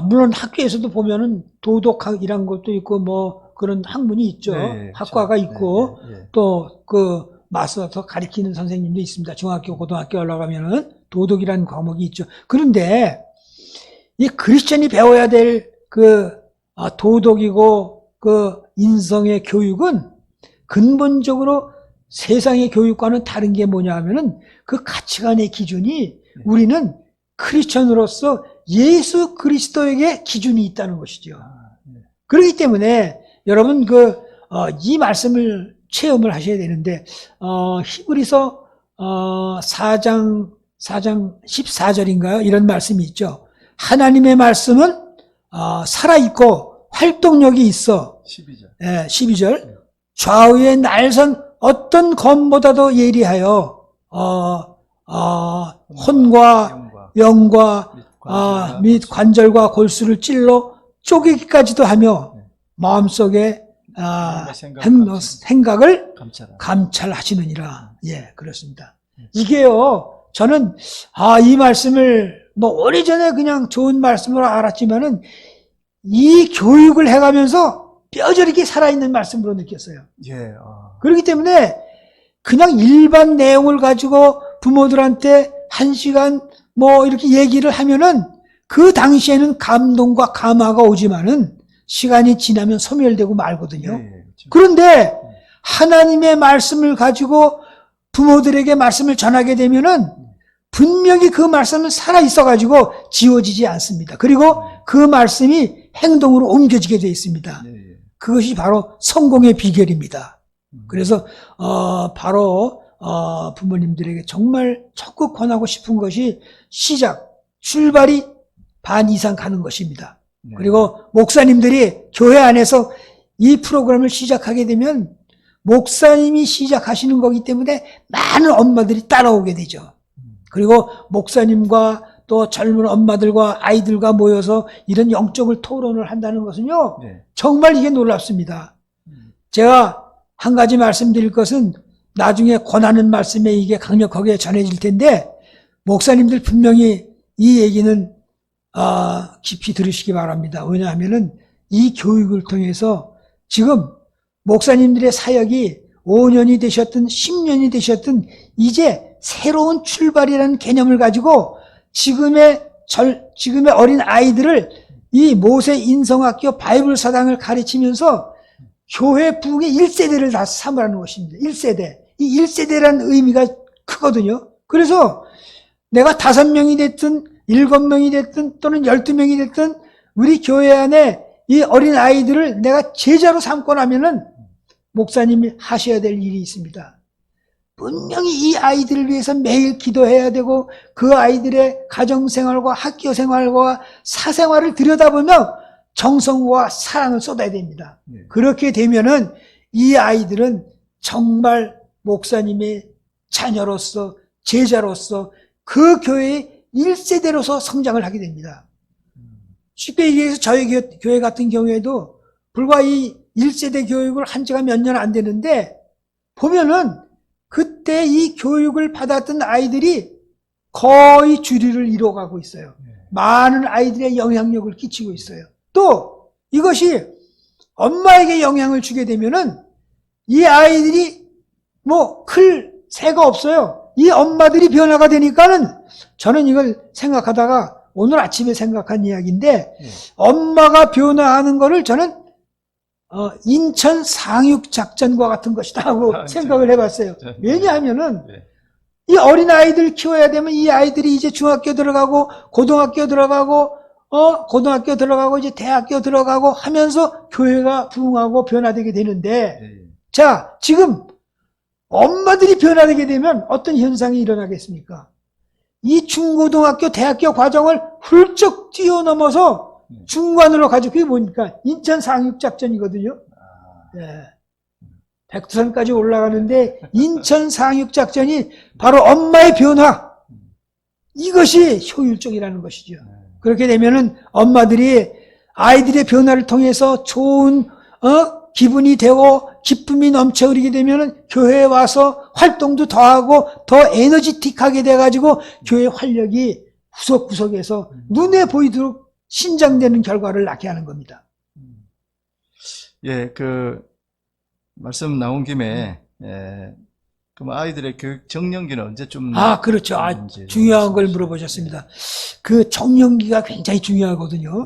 물론 학교에서도 보면은 도덕학이란 것도 있고 뭐 그런 학문이 있죠. 네, 학과가 그렇죠. 있고 네. 또 그 맞서서 가르치는 선생님도 있습니다. 중학교, 고등학교 올라가면은 도덕이라는 과목이 있죠. 그런데 이 크리스천이 배워야 될 도덕이고 그 인성의 교육은 근본적으로 세상의 교육과는 다른 게 뭐냐 하면은 그 가치관의 기준이 우리는 크리스천으로서 예수 그리스도에게 기준이 있다는 것이죠. 그렇기 때문에 여러분 이 말씀을 체험을 하셔야 되는데 히브리서 4장 14절인가요? 이런 말씀이 있죠. 하나님의 말씀은 살아있고 활동력이 있어. 12절. 12절. 좌우의 날선 어떤 검보다도 예리하여 혼과 영과 및 관절과 골수를 찔러 쪼개기까지도 하며 마음속에 생각을 감찰하시느니라. 예, 그렇습니다. 이게요, 저는 이 말씀을 뭐 오래전에 그냥 좋은 말씀으로 알았지만은 이 교육을 해가면서 뼈저리게 살아있는 말씀으로 느꼈어요. 예. 그렇기 때문에 그냥 일반 내용을 가지고 부모들한테 1시간 뭐 이렇게 얘기를 하면은 그 당시에는 감동과 감화가 오지만은 시간이 지나면 소멸되고 말거든요. 그렇죠. 그런데 하나님의 말씀을 가지고 부모들에게 말씀을 전하게 되면은 분명히 그 말씀은 살아있어가지고 지워지지 않습니다. 그리고 그 말씀이 행동으로 옮겨지게 되어 있습니다. 그것이 바로 성공의 비결입니다. 그래서 바로 부모님들에게 정말 적극 권하고 싶은 것이 출발이 반 이상 가는 것입니다. 그리고 목사님들이 교회 안에서 이 프로그램을 시작하게 되면 목사님이 시작하시는 거기 때문에 많은 엄마들이 따라오게 되죠. 그리고 목사님과 또 젊은 엄마들과 아이들과 모여서 이런 영적을 토론을 한다는 것은요, 정말 이게 놀랍습니다. 제가 한 가지 말씀드릴 것은 나중에 권하는 말씀에 이게 강력하게 전해질 텐데, 목사님들 분명히 이 얘기는 깊이 들으시기 바랍니다. 왜냐하면은 이 교육을 통해서 지금 목사님들의 사역이 5년이 되셨든 10년이 되셨든 이제 새로운 출발이라는 개념을 가지고 지금의 어린 아이들을 이 모세 인성학교 바이블 사당을 가르치면서 교회 부흥의 1세대를 다 삼으라는 것입니다. 1세대. 이 1세대라는 의미가 크거든요. 그래서 내가 5명이 됐든 7명이 됐든 또는 12명이 됐든 우리 교회 안에 이 어린 아이들을 내가 제자로 삼고 나면은 목사님이 하셔야 될 일이 있습니다. 분명히 이 아이들을 위해서 매일 기도해야 되고 그 아이들의 가정생활과 학교생활과 사생활을 들여다보며 정성과 사랑을 쏟아야 됩니다. 그렇게 되면은 이 아이들은 정말 목사님의 자녀로서 제자로서 그 교회의 1세대로서 성장을 하게 됩니다. 쉽게 얘기해서 저희 교회 같은 경우에도 불과 이 1세대 교육을 한 지가 몇 년 안 되는데 보면은 그때 이 교육을 받았던 아이들이 거의 주류를 이뤄가고 있어요. 많은 아이들의 영향력을 끼치고 있어요. 또 이것이 엄마에게 영향을 주게 되면은 이 아이들이 뭐 클 새가 없어요. 이 엄마들이 변화가 되니까는 저는 이걸 생각하다가 오늘 아침에 생각한 이야기인데 엄마가 변화하는 거를 저는 인천 상륙작전과 같은 것이다 하고 생각을 해봤어요. 왜냐하면은 이 어린 아이들 키워야 되면 이 아이들이 이제 중학교 들어가고 고등학교 들어가고 고등학교 들어가고 이제 대학교 들어가고 하면서 교회가 부흥하고 변화되게 되는데 자, 지금 엄마들이 변화되게 되면 어떤 현상이 일어나겠습니까? 이 중고등학교 대학교 과정을 훌쩍 뛰어넘어서 중간으로 가지고 그게 뭡니까? 인천 상륙작전이거든요. 네. 백두산까지 올라가는데 인천 상륙작전이 바로 엄마의 변화, 이것이 효율적이라는 것이죠. 그렇게 되면은 엄마들이 아이들의 변화를 통해서 좋은 기분이 되고 기쁨이 넘쳐 흐르게 되면은 교회에 와서 활동도 더 하고 더 에너지틱하게 돼가지고 교회 활력이 구석구석에서 눈에 보이도록 신장되는 결과를 낳게 하는 겁니다. 예, 말씀 나온 김에, 그럼 아이들의 교육 정년기는 언제쯤? 그렇죠. 중요한 걸 물어보셨습니다. 그 정년기가 굉장히 중요하거든요.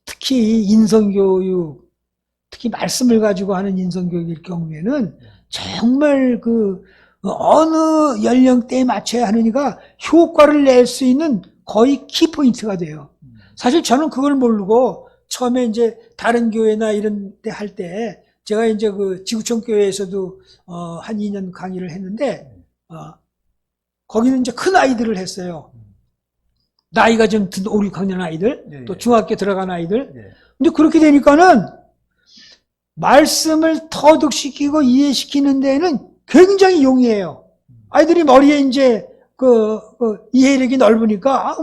특히 인성교육, 특히 말씀을 가지고 하는 인성교육일 경우에는 정말 어느 연령대에 맞춰야 하느니가 효과를 낼 수 있는 거의 키포인트가 돼요. 사실 저는 그걸 모르고 처음에 이제 다른 교회나 이런 데 할 때 제가 이제 지구촌 교회에서도 한 2년 강의를 했는데 거기는 이제 큰 아이들을 했어요. 나이가 좀 든 5, 6학년 아이들, 또 중학교 들어간 아이들. 근데 그렇게 되니까는 말씀을 터득시키고 이해시키는 데는 굉장히 용이해요. 아이들이 머리에 이제 이해력이 넓으니까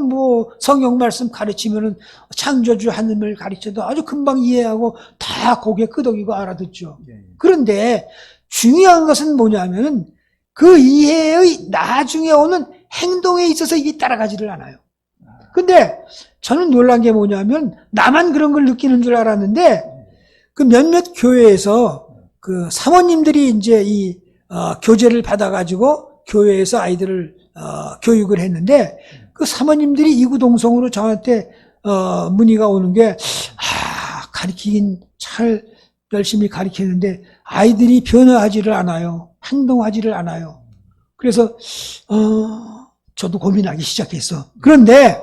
성경 말씀 가르치면은 창조주 하나님을 가르쳐도 아주 금방 이해하고 다 고개 끄덕이고 알아듣죠. 그런데 중요한 것은 뭐냐면은 그 이해의 나중에 오는 행동에 있어서 이게 따라가지를 않아요. 근데 저는 놀란 게 뭐냐면 나만 그런 걸 느끼는 줄 알았는데 그 몇몇 교회에서 사모님들이 이제 이 교재를 받아가지고 교회에서 아이들을 교육을 했는데 그 사모님들이 이구동성으로 저한테 문의가 오는 게 가르치긴 잘 열심히 가르치는데 아이들이 변화하지를 않아요. 행동하지를 않아요. 그래서 저도 고민하기 시작했어. 그런데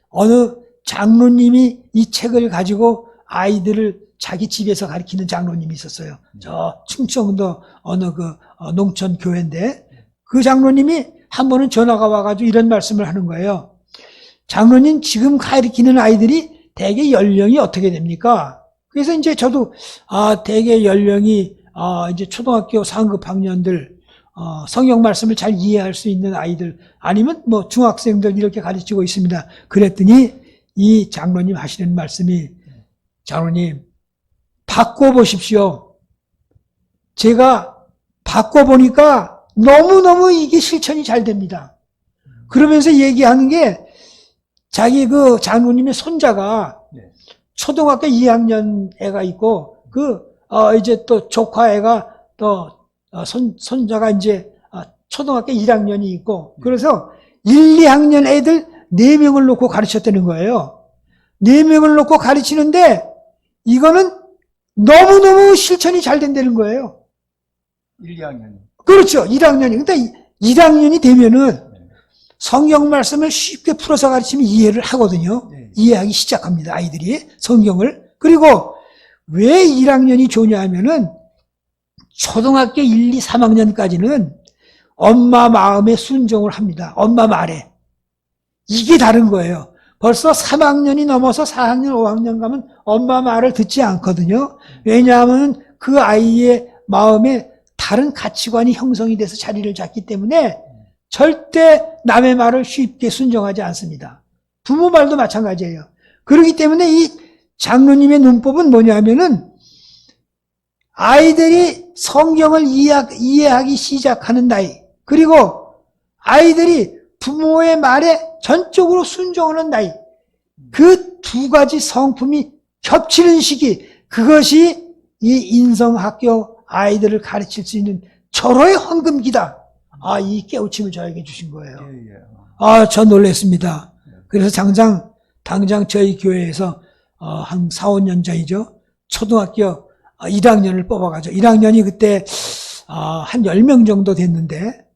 어느 장로님이 이 책을 가지고 아이들을 자기 집에서 가르치는 장로님이 있었어요. 저 충청도 어느 농촌 교회인데 그 장로님이 한 번은 전화가 와가지고 이런 말씀을 하는 거예요. 장로님, 지금 가르치는 아이들이 대개 연령이 어떻게 됩니까? 그래서 이제 저도 대개 연령이 이제 초등학교 상급 학년들 성경 말씀을 잘 이해할 수 있는 아이들 아니면 뭐 중학생들 이렇게 가르치고 있습니다. 그랬더니 이 장로님 하시는 말씀이 장로님 바꿔보십시오. 제가 바꿔보니까 너무너무 이게 실천이 잘 됩니다. 그러면서 얘기하는 게 자기 장로님의 손자가 초등학교 2학년 애가 있고 이제 또 조카 애가 또 손자가 이제 초등학교 1학년이 있고 그래서 1, 2학년 애들 4명을 놓고 가르쳤다는 거예요. 4명을 놓고 가르치는데 이거는 너무너무 실천이 잘 된다는 거예요. 1, 2학년이. 그렇죠. 1학년이. 근데 1학년이 되면은 성경 말씀을 쉽게 풀어서 가르치면 이해를 하거든요. 이해하기 시작합니다. 아이들이 성경을. 그리고 왜 1학년이 좋냐 하면은 초등학교 1, 2, 3학년까지는 엄마 마음에 순종을 합니다. 엄마 말에. 이게 다른 거예요. 벌써 3학년이 넘어서 4학년, 5학년 가면 엄마 말을 듣지 않거든요. 왜냐하면 그 아이의 마음에 다른 가치관이 형성이 돼서 자리를 잡기 때문에 절대 남의 말을 쉽게 순종하지 않습니다. 부모 말도 마찬가지예요. 그렇기 때문에 이 장로님의 문법은 뭐냐면은 아이들이 성경을 이해하기 시작하는 나이, 그리고 아이들이 부모의 말에 전적으로 순종하는 나이, 그 두 가지 성품이 겹치는 시기, 그것이 이 인성학교 아이들을 가르칠 수 있는 절호의 헌금기다. 이 깨우침을 저에게 주신 거예요. 저 놀랐습니다. 그래서 당장 저희 교회에서 한 4, 5년 전이죠. 초등학교 1학년을 뽑아가지고 1학년이 그때 한 10명 정도 됐는데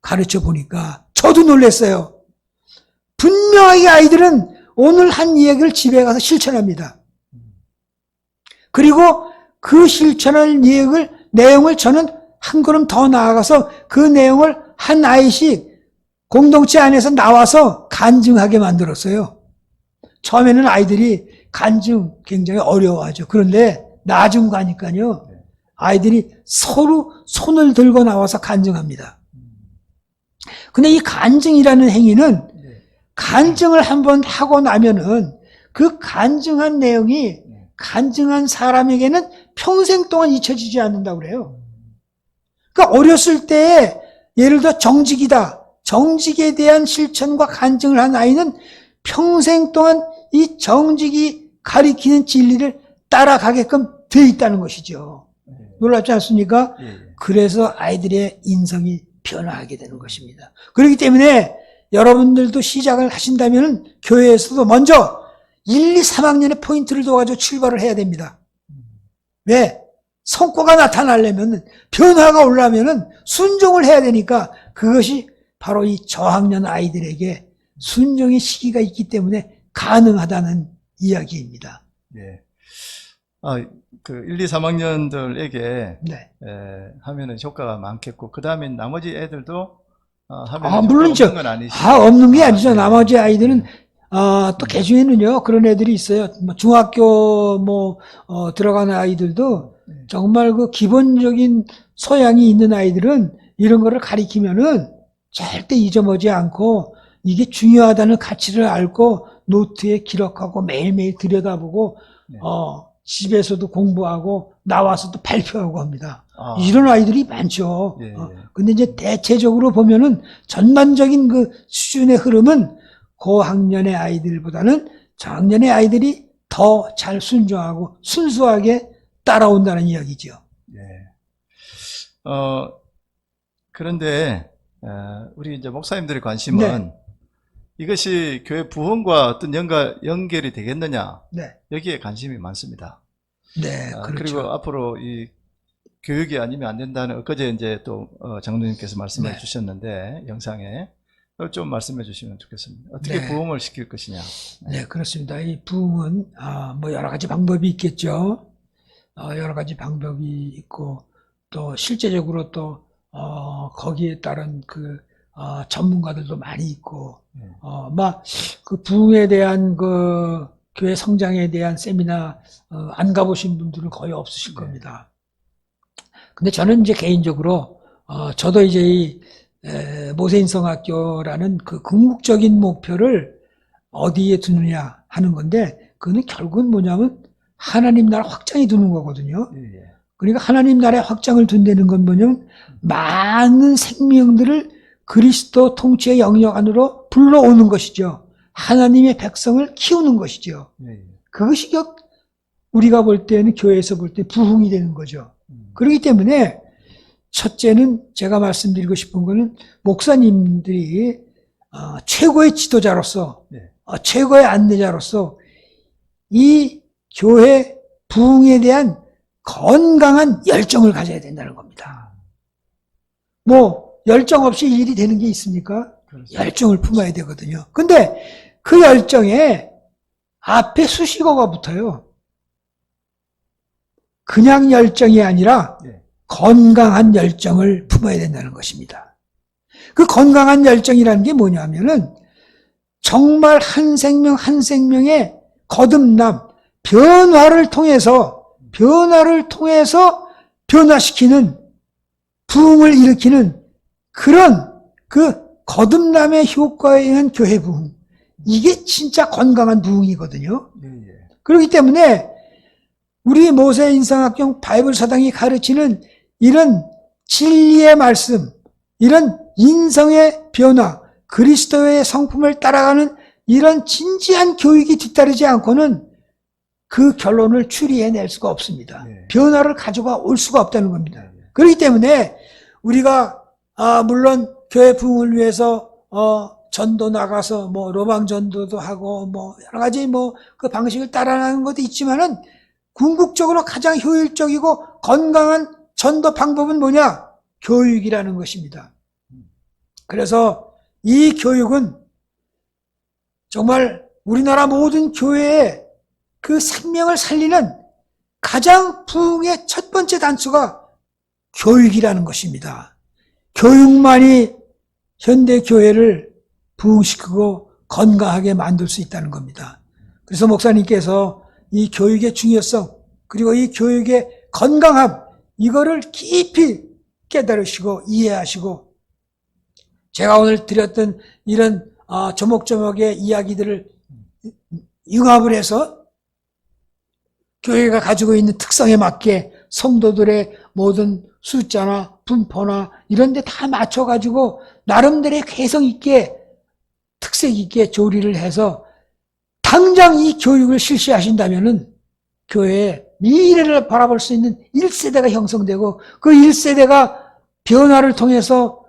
가르쳐 보니까 저도 놀랐어요. 분명하게 아이들은 오늘 한 이야기를 집에 가서 실천합니다. 그리고 그 실천할 내용을 저는 한 걸음 더 나아가서 그 내용을 한 아이씩 공동체 안에서 나와서 간증하게 만들었어요. 처음에는 아이들이 간증 굉장히 어려워하죠. 그런데 나중 가니까요, 아이들이 서로 손을 들고 나와서 간증합니다. 근데 이 간증이라는 행위는 간증을 한번 하고 나면은 그 간증한 내용이 간증한 사람에게는 평생 동안 잊혀지지 않는다고 그래요. 그러니까 어렸을 때 예를 들어 정직이다. 정직에 대한 실천과 간증을 한 아이는 평생 동안 이 정직이 가리키는 진리를 따라가게끔 되어 있다는 것이죠. 놀랍지 않습니까? 그래서 아이들의 인성이 변화하게 되는 것입니다. 그렇기 때문에 여러분들도 시작을 하신다면 교회에서도 먼저 1, 2, 3학년의 포인트를 둬가지고 출발을 해야 됩니다. 왜? 성과가 나타나려면, 변화가 오려면 순종을 해야 되니까 그것이 바로 이 저학년 아이들에게 순종의 시기가 있기 때문에 가능하다는 이야기입니다. 예. 그 1, 2, 3학년들에게 네. 하면은 효과가 많겠고, 그 다음에 나머지 애들도 하면 물론이죠. 없는 건 아니시죠? 없는 게 아니죠. 네. 나머지 아이들은 또 개중에는요 그런 애들이 있어요. 중학교 들어가는 아이들도 정말 그 기본적인 소양이 있는 아이들은 이런 거를 가리키면은 절대 잊어먹지 않고 이게 중요하다는 가치를 알고 노트에 기록하고 매일매일 들여다보고 집에서도 공부하고 나와서도 발표하고 합니다. 이런 아이들이 많죠. 근데 이제 대체적으로 보면은 전반적인 그 수준의 흐름은 고학년의 아이들보다는 저학년의 아이들이 더 잘 순종하고 순수하게 따라온다는 이야기죠. 그런데 우리 이제 목사님들의 관심은 이것이 교회 부흥과 어떤 연결이 되겠느냐, 여기에 관심이 많습니다. 네, 그렇죠. 그리고 앞으로 이 교육이 아니면 안 된다는, 엊그제 이제 또 장로님께서 말씀해 주셨는데 영상에 좀 말씀해 주시면 좋겠습니다. 어떻게 부흥을 시킬 것이냐. 네, 그렇습니다. 이 부흥은 여러 가지 방법이 있겠죠. 여러 가지 방법이 있고 또 실제적으로 또 거기에 따른 그 전문가들도 많이 있고 그 부흥에 대한 그 교회 성장에 대한 세미나 안 가보신 분들은 거의 없으실 겁니다. 근데 저는 이제 개인적으로 저도 이제 이 모세인성학교라는 그 궁극적인 목표를 어디에 두느냐 하는 건데, 그거는 결국은 뭐냐면 하나님 나라 확장이 두는 거거든요. 그러니까 하나님 나라의 확장을 둔다는 건 뭐냐면 많은 생명들을 그리스도 통치의 영역 안으로 불러오는 것이죠. 하나님의 백성을 키우는 것이죠. 그것이 우리가 볼 때는, 교회에서 볼 때 부흥이 되는 거죠. 그렇기 때문에 첫째는 제가 말씀드리고 싶은 거는 목사님들이 최고의 지도자로서 최고의 안내자로서 이 교회 부흥에 대한 건강한 열정을 가져야 된다는 겁니다. 열정 없이 일이 되는 게 있습니까? 열정을 품어야 되거든요. 근데 그 열정에 앞에 수식어가 붙어요. 그냥 열정이 아니라 건강한 열정을 품어야 된다는 것입니다. 그 건강한 열정이라는 게 뭐냐면은 정말 한 생명 한 생명의 거듭남, 변화를 통해서 변화시키는, 부흥을 일으키는 그런 그 거듭남의 효과에 의한 교회 부흥, 이게 진짜 건강한 부흥이거든요. 그렇기 때문에 우리 모세인성학교 바이블 사당이 가르치는 이런 진리의 말씀, 이런 인성의 변화, 그리스도의 성품을 따라가는 이런 진지한 교육이 뒤따르지 않고는 그 결론을 추리해낼 수가 없습니다. 네. 변화를 가져가 올 수가 없다는 겁니다. 네. 그렇기 때문에 우리가 물론 교회 부흥을 위해서 전도 나가서 뭐 로방 전도도 하고 뭐 여러 가지 뭐 그 방식을 따라가는 것도 있지만은 궁극적으로 가장 효율적이고 건강한 전도 방법은 뭐냐? 교육이라는 것입니다. 그래서 이 교육은 정말 우리나라 모든 교회의 그 생명을 살리는 가장 부흥의 첫 번째 단추가 교육이라는 것입니다. 교육만이 현대 교회를 부흥시키고 건강하게 만들 수 있다는 겁니다. 그래서 목사님께서 이 교육의 중요성 그리고 이 교육의 건강함 이거를 깊이 깨달으시고 이해하시고 제가 오늘 드렸던 이런 조목조목의 이야기들을 융합을 해서 교회가 가지고 있는 특성에 맞게 성도들의 모든 숫자나 분포나 이런 데 다 맞춰가지고 나름대로의 개성 있게 특색 있게 조리를 해서 당장 이 교육을 실시하신다면은 교회의 미래를 바라볼 수 있는 1세대가 형성되고 그 1세대가 변화를 통해서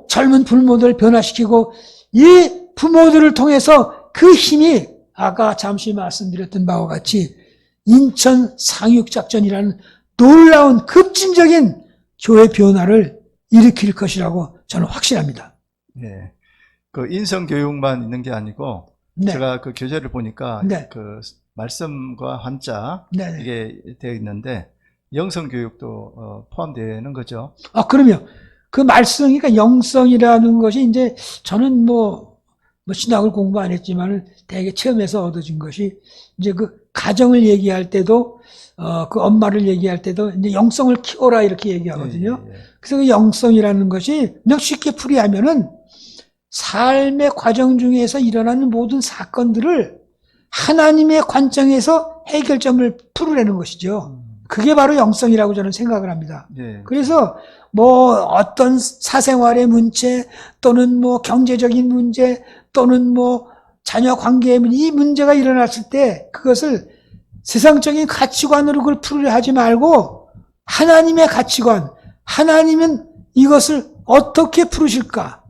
젊은 부모들을 변화시키고 이 부모들을 통해서 그 힘이 아까 잠시 말씀드렸던 바와 같이 인천 상륙작전이라는 놀라운 급진적인 교회 변화를 일으킬 것이라고 저는 확신합니다. 네. 그 인성교육만 있는 게 아니고 네. 제가 그 교재를 보니까 네. 그 말씀과 한자 네. 이게 되어 있는데 영성교육도 포함되는 거죠. 그럼요. 그 말씀, 그러니까 영성이라는 것이 이제 저는 뭐 신학을 공부 안 했지만은 대개 체험에서 얻어진 것이 이제 그 가정을 얘기할 때도 그 엄마를 얘기할 때도 이제 영성을 키워라 이렇게 얘기하거든요. 예, 예, 예. 그래서 그 영성이라는 것이 그냥 쉽게 풀이하면은 삶의 과정 중에서 일어나는 모든 사건들을 하나님의 관점에서 해결점을 풀어내는 것이죠. 그게 바로 영성이라고 저는 생각을 합니다. 예. 그래서 뭐 어떤 사생활의 문제 또는 뭐 경제적인 문제 또는 뭐 자녀 관계의 문제 이 문제가 일어났을 때 그것을 세상적인 가치관으로 그걸 풀으려 하지 말고 하나님의 가치관, 하나님은 이것을 어떻게 풀으실까?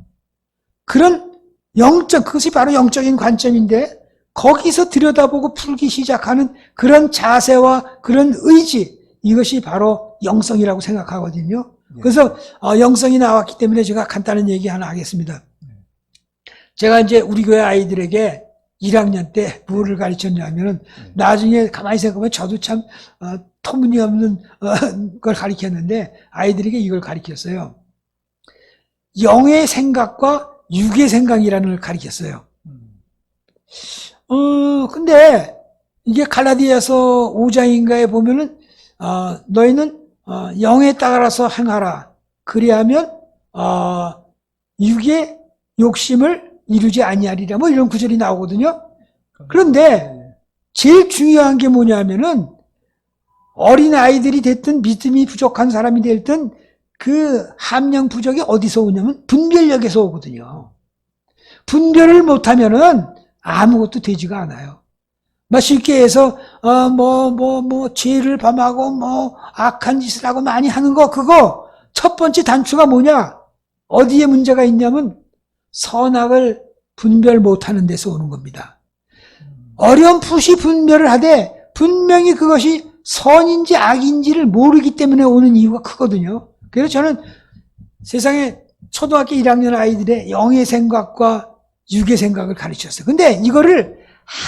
그런 그것이 바로 영적인 관점인데 거기서 들여다보고 풀기 시작하는 그런 자세와 그런 의지 이것이 바로 영성이라고 생각하거든요. 그래서 영성이 나왔기 때문에 제가 간단한 얘기 하나 하겠습니다. 제가 이제 우리 교회 아이들에게 1학년 때 뭐를 가르쳤냐면은 나중에 가만히 생각하면 저도 참 터무니없는 걸 가르쳤는데 아이들에게 이걸 가르쳤어요. 영의 생각과 육의 생각이라는 걸 가르쳤어요. 근데 이게 갈라디아서 5장인가에 보면은 너희는 영에 따라서 행하라. 그리하면 육의 욕심을 이루지 아니하리라. 뭐 이런 구절이 나오거든요. 그런데 제일 중요한 게 뭐냐면은 어린 아이들이 됐든 믿음이 부족한 사람이 됐든 그 함량 부족이 어디서 오냐면 분별력에서 오거든요. 분별을 못하면은 아무것도 되지가 않아요. 쉽게 해서 죄를 범하고 악한 짓을 하고 많이 하는 거 그거 첫 번째 단추가 뭐냐? 어디에 문제가 있냐면 선악을 분별 못하는 데서 오는 겁니다. 어렴풋이 분별을 하되 분명히 그것이 선인지 악인지를 모르기 때문에 오는 이유가 크거든요. 그래서 저는 세상에 초등학교 1학년 아이들의 영의 생각과 육의 생각을 가르쳤어요. 근데 이거를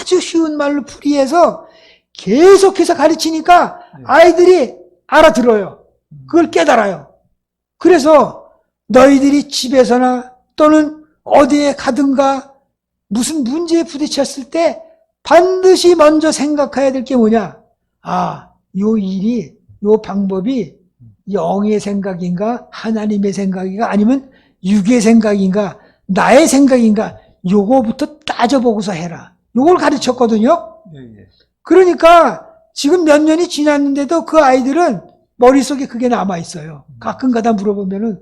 아주 쉬운 말로 풀이해서 계속해서 가르치니까 아이들이 알아들어요. 그걸 깨달아요. 그래서 너희들이 집에서나 또는 어디에 가든가 무슨 문제에 부딪혔을 때 반드시 먼저 생각해야 될 게 뭐냐? 요 일이, 요 방법이 영의 생각인가, 하나님의 생각인가, 아니면 육의 생각인가, 나의 생각인가, 요거부터 따져보고서 해라. 요걸 가르쳤거든요. 예. 그러니까 지금 몇 년이 지났는데도 그 아이들은 머릿속에 그게 남아있어요. 가끔가다 물어보면은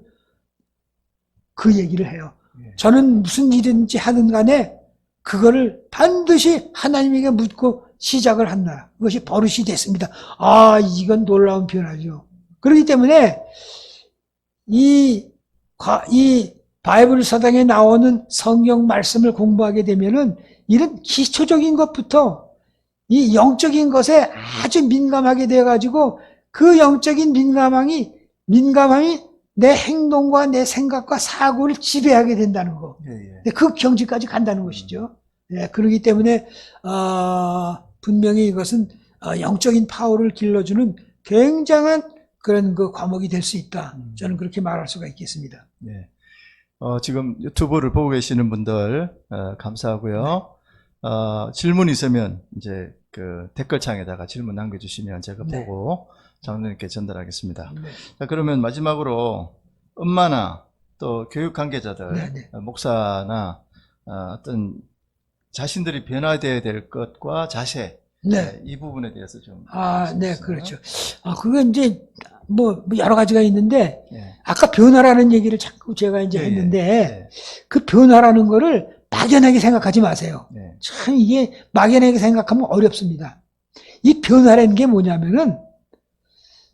그 얘기를 해요. 저는 무슨 일인지 하든 간에 그거를 반드시 하나님에게 묻고 시작을 한다. 그것이 버릇이 됐습니다. 아, 이건 놀라운 변화죠. 그렇기 때문에 이 바이블 서당에 나오는 성경 말씀을 공부하게 되면은 이런 기초적인 것부터 이 영적인 것에 아주 민감하게 돼가지고 그 영적인 민감함이 내 행동과 내 생각과 사고를 지배하게 된다는 거. 예. 그 경지까지 간다는 것이죠. 예, 그렇기 때문에 분명히 이것은 영적인 파워를 길러주는 굉장한 그런 그 과목이 될 수 있다. 저는 그렇게 말할 수가 있겠습니다. 네. 지금 유튜브를 보고 계시는 분들 감사하고요. 질문 있으면 이제 그 댓글창에다가 질문 남겨주시면 제가 네. 보고 장로님께 전달하겠습니다. 네. 자, 그러면 마지막으로 엄마나 또 교육 관계자들, 네. 목사나 어떤 자신들이 변화되어야 될 것과 자세, 네. 이 부분에 대해서 좀. 네, 그렇죠. 그거 이제 뭐 여러 가지가 있는데 예. 아까 변화라는 얘기를 자꾸 제가 이제 했는데 그 변화라는 거를 막연하게 생각하지 마세요. 예. 참 이게 막연하게 생각하면 어렵습니다. 이 변화라는 게 뭐냐면은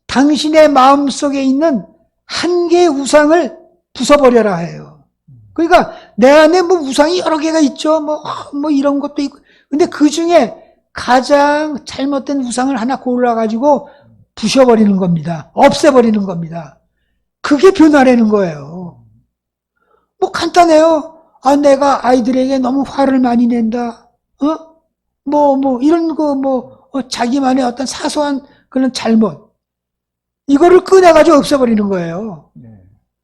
당신의 마음속에 있는 한 개의 우상을 부숴버려라 해요. 그러니까 내 안에 뭐 우상이 여러 개가 있죠. 뭐 이런 것도 있고. 근데 그 중에 가장 잘못된 우상을 하나 골라가지고 부셔버리는 겁니다. 없애버리는 겁니다. 그게 변화라는 거예요. 뭐 간단해요. 내가 아이들에게 너무 화를 많이 낸다. 이런 거, 자기만의 어떤 사소한 그런 잘못. 이거를 꺼내가지고 없애버리는 거예요.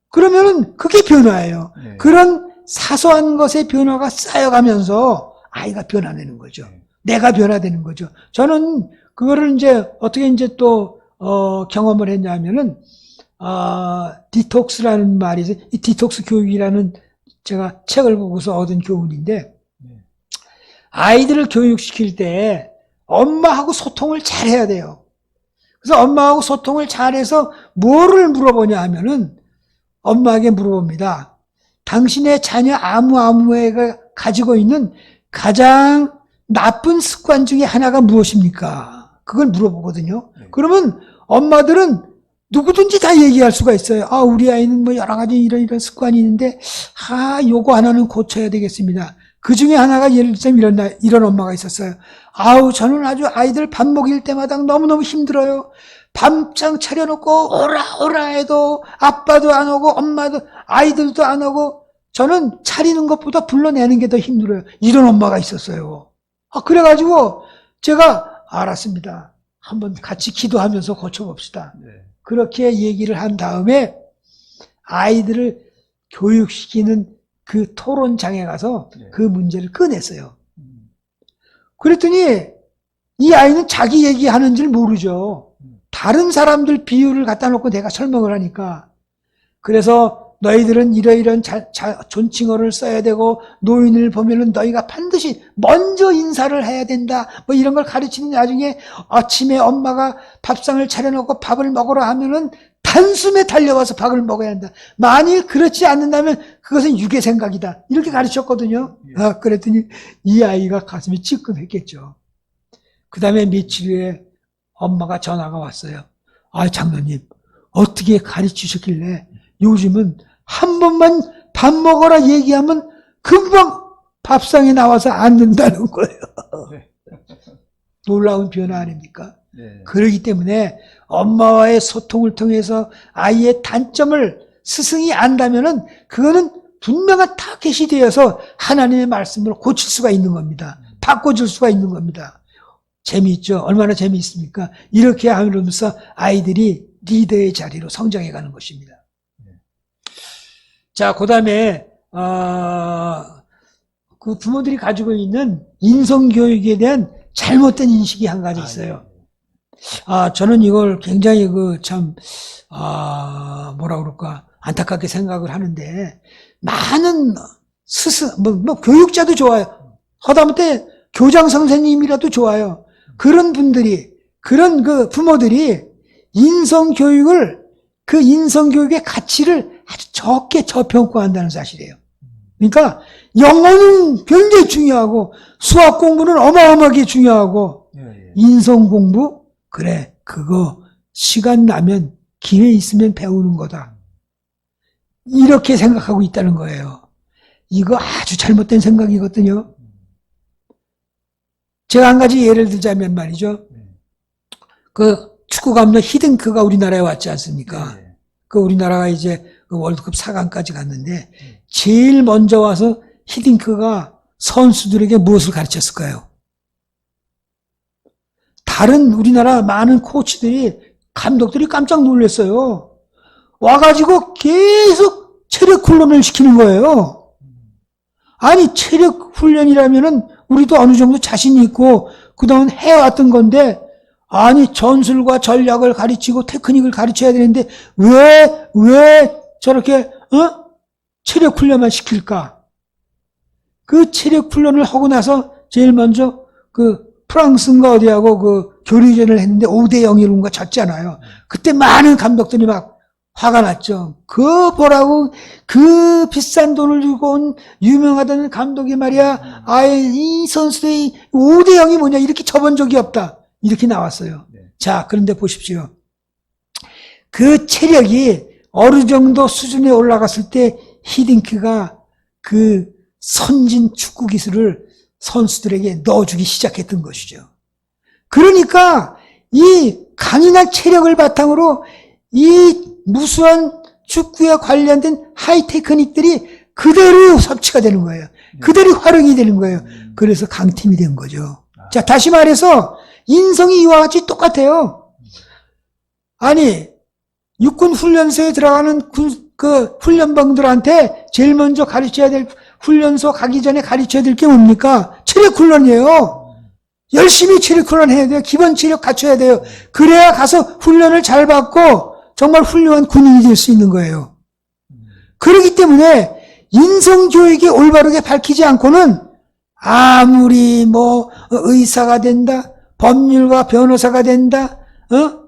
그러면은 그게 변화예요. 그런 사소한 것의 변화가 쌓여가면서 아이가 변화되는 거죠. 내가 변화되는 거죠. 저는 그거를 이제 어떻게 이제 또 경험을 했냐면은 디톡스라는 말이 있어요. 이 디톡스 교육이라는 제가 책을 보고서 얻은 교훈인데 아이들을 교육시킬 때 엄마하고 소통을 잘 해야 돼요. 그래서 엄마하고 소통을 잘해서 뭐를 물어보냐 하면은 엄마에게 물어봅니다. 당신의 자녀 아무애가 가지고 있는 가장 나쁜 습관 중에 하나가 무엇입니까? 그걸 물어보거든요. 그러면 엄마들은 누구든지 다 얘기할 수가 있어요. 우리 아이는 뭐 여러 가지 이런 습관이 있는데, 요거 하나는 고쳐야 되겠습니다. 그 중에 하나가 예를 들면 이런 엄마가 있었어요. 저는 아주 아이들 밥 먹일 때마다 너무너무 힘들어요. 밤장 차려놓고 오라 해도 아빠도 안 오고 엄마도 아이들도 안 오고 저는 차리는 것보다 불러내는 게 더 힘들어요. 이런 엄마가 있었어요. 그래가지고 제가 알았습니다. 한번 같이 기도하면서 고쳐봅시다. 그렇게 얘기를 한 다음에 아이들을 교육시키는 그 토론장에 가서 그 문제를 꺼냈어요. 그랬더니 이 아이는 자기 얘기하는 줄 모르죠. 다른 사람들 비유를 갖다 놓고 내가 설명을 하니까. 그래서 너희들은 이러이런 존칭어를 써야 되고 노인을 보면은 너희가 반드시 먼저 인사를 해야 된다. 뭐 이런 걸 가르치는 나중에 아침에 엄마가 밥상을 차려놓고 밥을 먹으라 하면은 단숨에 달려와서 밥을 먹어야 한다. 만일 그렇지 않는다면 그것은 육의 생각이다. 이렇게 가르쳤거든요. 그랬더니 이 아이가 가슴이 찌끔했겠죠. 그 다음에 며칠 후에 엄마가 전화가 왔어요. 장로님, 어떻게 가르치셨길래 요즘은 한 번만 밥 먹어라 얘기하면 금방 밥상에 나와서 앉는다는 거예요. 놀라운 변화 아닙니까? 그렇기 때문에 엄마와의 소통을 통해서 아이의 단점을 스승이 안다면은 그거는 분명한 타겟이 되어서 하나님의 말씀을 고칠 수가 있는 겁니다. 바꿔줄 수가 있는 겁니다. 재미있죠? 얼마나 재미있습니까? 이렇게 하면서 아이들이 리더의 자리로 성장해가는 것입니다. 자, 그 다음에 그 부모들이 가지고 있는 인성교육에 대한 잘못된 인식이 한 가지 있어요. 저는 이걸 굉장히 뭐라 그럴까, 안타깝게 생각을 하는데, 많은 교육자도 좋아요. 하다못해 교장 선생님이라도 좋아요. 그런 분들이, 그런 부모들이 인성교육의 가치를 아주 적게 저평가한다는 사실이에요. 그러니까 영어는 굉장히 중요하고 수학 공부는 어마어마하게 중요하고 예, 예. 인성 공부? 그래, 그거 시간 나면 기회 있으면 배우는 거다. 이렇게 생각하고 있다는 거예요. 이거 아주 잘못된 생각이거든요. 제가 한 가지 예를 들자면 말이죠. 그 축구 감독 히딩크가 우리나라에 왔지 않습니까? 예, 예. 그 우리나라가 이제 그 월드컵 4강까지 갔는데 제일 먼저 와서 히딩크가 선수들에게 무엇을 가르쳤을까요? 다른 우리나라 많은 코치들이 감독들이 깜짝 놀랐어요. 와가지고 계속 체력 훈련을 시키는 거예요. 아니 체력 훈련이라면은 우리도 어느 정도 자신이 있고 그동안 해왔던 건데 아니 전술과 전략을 가르치고 테크닉을 가르쳐야 되는데 왜 저렇게 체력 훈련만 시킬까? 그 체력 훈련을 하고 나서 제일 먼저 그 프랑스인가 어디하고 그 교류전을 했는데 5대0이론가 졌잖아요. 그때 많은 감독들이 막 화가 났죠. 그거 보라고 그 비싼 돈을 주고 온 유명하다는 감독이 말이야. 아예 이 선수들이 5대0이 뭐냐 이렇게 져본 적이 없다. 이렇게 나왔어요. 자, 그런데 보십시오. 그 체력이 어느 정도 수준에 올라갔을 때 히딩크가 그 선진 축구 기술을 선수들에게 넣어주기 시작했던 것이죠. 그러니까 이 강인한 체력을 바탕으로 이 무수한 축구에 관련된 하이 테크닉들이 그대로 섭취가 되는 거예요. 그대로 활용이 되는 거예요. 그래서 강팀이 된 거죠. 자, 다시 말해서 인성이 이와 같이 똑같아요. 아니 육군 훈련소에 들어가는 그 훈련병들한테 제일 먼저 가르쳐야 될 훈련소 가기 전에 가르쳐야 될 게 뭡니까? 체력 훈련이에요. 열심히 체력 훈련 해야 돼요. 기본 체력 갖춰야 돼요. 그래야 가서 훈련을 잘 받고 정말 훌륭한 군인이 될 수 있는 거예요. 그렇기 때문에 인성교육이 올바르게 밝히지 않고는 아무리 뭐 의사가 된다, 법률가 변호사가 된다,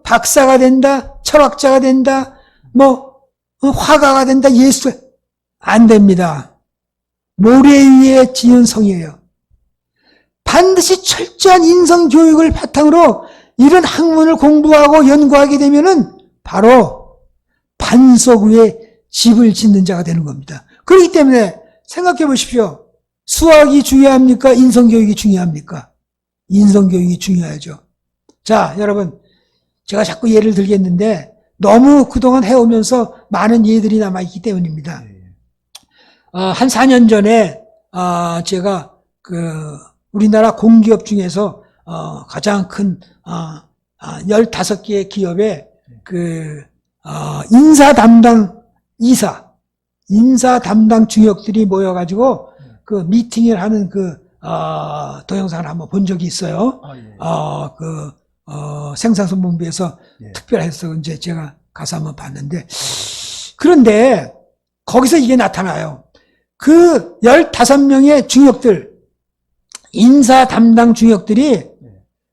박사가 된다, 철학자가 된다, 뭐 화가가 된다, 예수 안 됩니다. 모래 위에 지은 성이에요. 반드시 철저한 인성교육을 바탕으로 이런 학문을 공부하고 연구하게 되면은 바로 반석 위에 집을 짓는 자가 되는 겁니다. 그렇기 때문에 생각해 보십시오. 수학이 중요합니까? 인성교육이 중요합니까? 인성교육이 중요하죠. 자, 여러분, 제가 자꾸 예를 들겠는데 너무 그동안 해오면서 많은 예들이 남아있기 때문입니다. 한 4년 전에 제가 그 우리나라 공기업 중에서 가장 큰 15개의 기업에 그 인사 담당 중역들이 모여가지고 그 미팅을 하는 그 동영상을 한번 본 적이 있어요. 생산성본부에서 특별해서 이제 제가 가서 한번 봤는데, 그런데 거기서 이게 나타나요. 그 15명의 중역들, 인사 담당 중역들이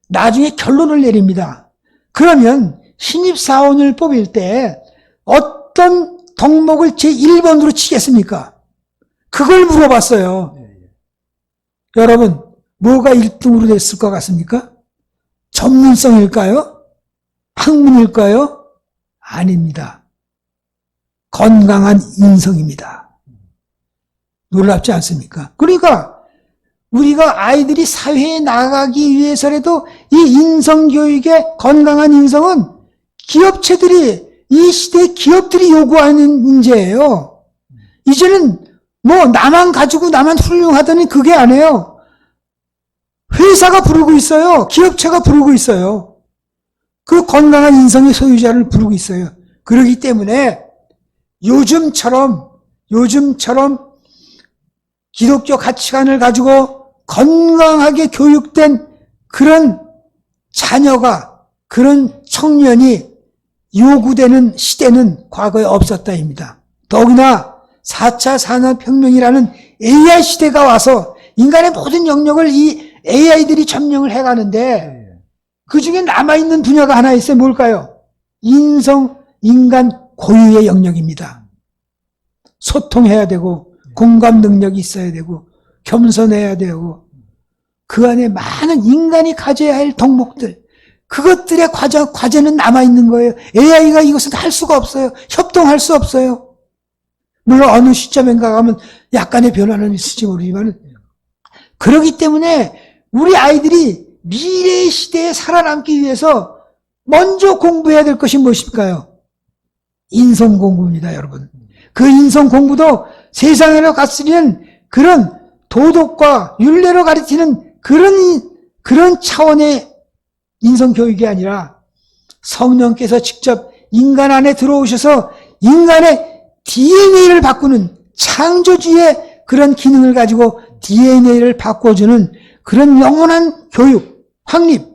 나중에 결론을 내립니다. 그러면 신입사원을 뽑을 때 어떤 덕목을 제1번으로 치겠습니까? 그걸 물어봤어요. 여러분, 뭐가 1등으로 됐을 것 같습니까? 전문성일까요? 학문일까요? 아닙니다. 건강한 인성입니다. 놀랍지 않습니까? 그러니까 우리가 아이들이 사회에 나가기 위해서라도 이 인성교육의 건강한 인성은 기업체들이, 이 시대의 기업들이 요구하는 인재예요. 이제는 뭐 나만 가지고 나만 훌륭하다니 그게 아니에요. 회사가 부르고 있어요. 기업체가 부르고 있어요. 그 건강한 인성의 소유자를 부르고 있어요. 그렇기 때문에 요즘처럼 기독교 가치관을 가지고 건강하게 교육된 그런 자녀가, 그런 청년이 요구되는 시대는 과거에 없었다입니다. 더구나 4차 산업혁명이라는 AI 시대가 와서 인간의 모든 영역을 이 AI들이 점령을 해가는데 그 중에 남아있는 분야가 하나 있어요. 뭘까요? 인간 고유의 영역입니다. 소통해야 되고 공감 능력이 있어야 되고, 겸손해야 되고, 그 안에 많은 인간이 가져야 할 덕목들, 그것들의 과제는 남아있는 거예요. AI가 이것은 할 수가 없어요. 협동할 수 없어요. 물론 어느 시점인가 가면 약간의 변화는 있을지 모르지만, 그렇기 때문에 우리 아이들이 미래의 시대에 살아남기 위해서 먼저 공부해야 될 것이 무엇일까요? 인성 공부입니다, 여러분. 그 인성 공부도 세상으로 갔으면 그런 도덕과 윤례로 가르치는 그런 차원의 인성 교육이 아니라 성령께서 직접 인간 안에 들어오셔서 인간의 DNA를 바꾸는 창조주의 그런 기능을 가지고 DNA를 바꿔주는 그런 영원한 교육, 확립,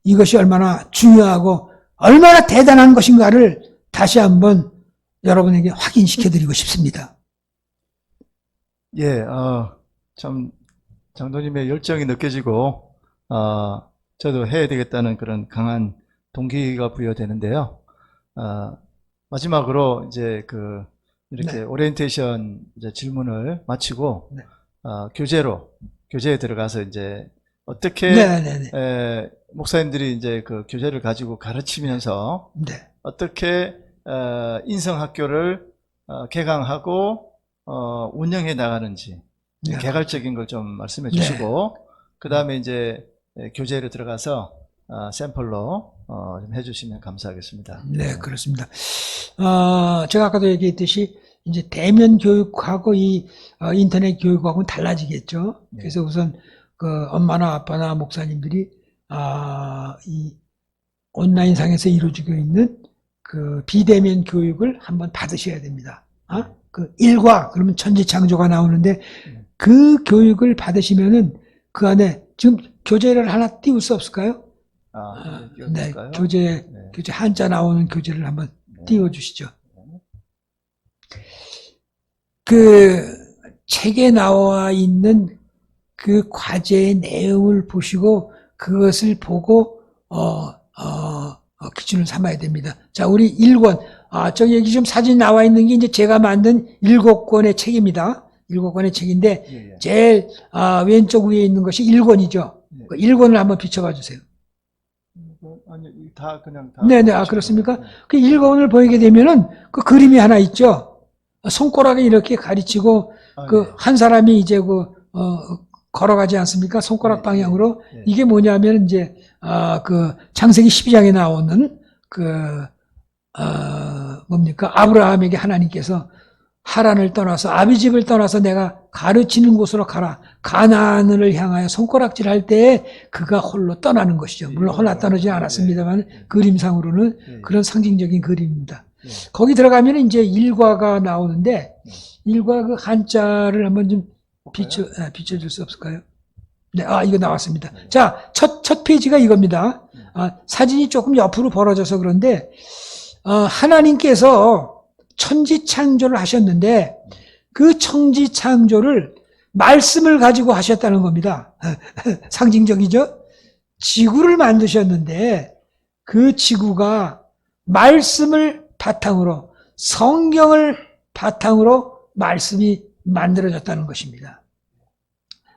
이것이 얼마나 중요하고 얼마나 대단한 것인가를 다시 한번 여러분에게 확인시켜드리고 싶습니다. 예, 참 장로님의 열정이 느껴지고 저도 해야 되겠다는 그런 강한 동기가 부여되는데요. 마지막으로 이제 이렇게 네. 오리엔테이션 이제 질문을 마치고 네. 교제에 들어가서 이제 어떻게 네네네. 목사님들이 이제 그 교제를 가지고 가르치면서 네. 어떻게 인성학교를 개강하고 운영해 나가는지 네. 개괄적인 걸 좀 말씀해 네. 주시고 그 다음에 이제 교재로 들어가서 샘플로 좀 해주시면 감사하겠습니다. 네, 그렇습니다. 제가 아까도 얘기했듯이 이제 대면 교육하고 이 인터넷 교육하고는 달라지겠죠. 네. 그래서 우선 그 엄마나 아빠나 목사님들이 이 온라인상에서 이루어지고 있는 그 비대면 교육을 한번 받으셔야 됩니다. 그 일과 그러면 천지창조가 나오는데 그 교육을 받으시면은 그 안에 지금 교재를 하나 띄울 수 없을까요? 네, 교재 한자 나오는 교재를 한번 띄워주시죠. 그 책에 나와 있는 그 과제의 내용을 보시고 그것을 보고 기준을 삼아야 됩니다. 자, 우리 1권. 저기 여기 지금 사진 나와 있는 게 이제 제가 만든 7권의 책입니다. 7권의 책인데 제일 왼쪽 위에 있는 것이 1권이죠. 1권을 한번 비춰봐 주세요. 아니, 다 그냥 다. 네네, 그렇습니까? 그 1권을 보이게 되면은 그 그림이 하나 있죠. 손가락에 이렇게 가르치고 한 사람이 이제 걸어가지 않습니까? 손가락 방향으로. 이게 뭐냐면 이제 그 창세기 12장에 나오는 뭡니까? 아브라함에게 하나님께서 하란을 떠나서 아비집을 떠나서 내가 가르치는 곳으로 가라. 가나안을 향하여 손가락질할 때에 그가 홀로 떠나는 것이죠. 물론 홀로 떠나지 않았습니다만 그림상으로는 그런 상징적인 그림입니다. 거기 들어가면 이제 일과가 나오는데 일과 그 한자를 한번 좀 비춰줄 수 없을까요? 네, 이거 나왔습니다. 자, 첫 페이지가 이겁니다. 사진이 조금 옆으로 벌어져서 그런데 하나님께서 천지창조를 하셨는데 그 천지창조를 말씀을 가지고 하셨다는 겁니다. 상징적이죠? 지구를 만드셨는데 그 지구가 말씀을 바탕으로 성경을 바탕으로 말씀이 만들어졌다는 것입니다.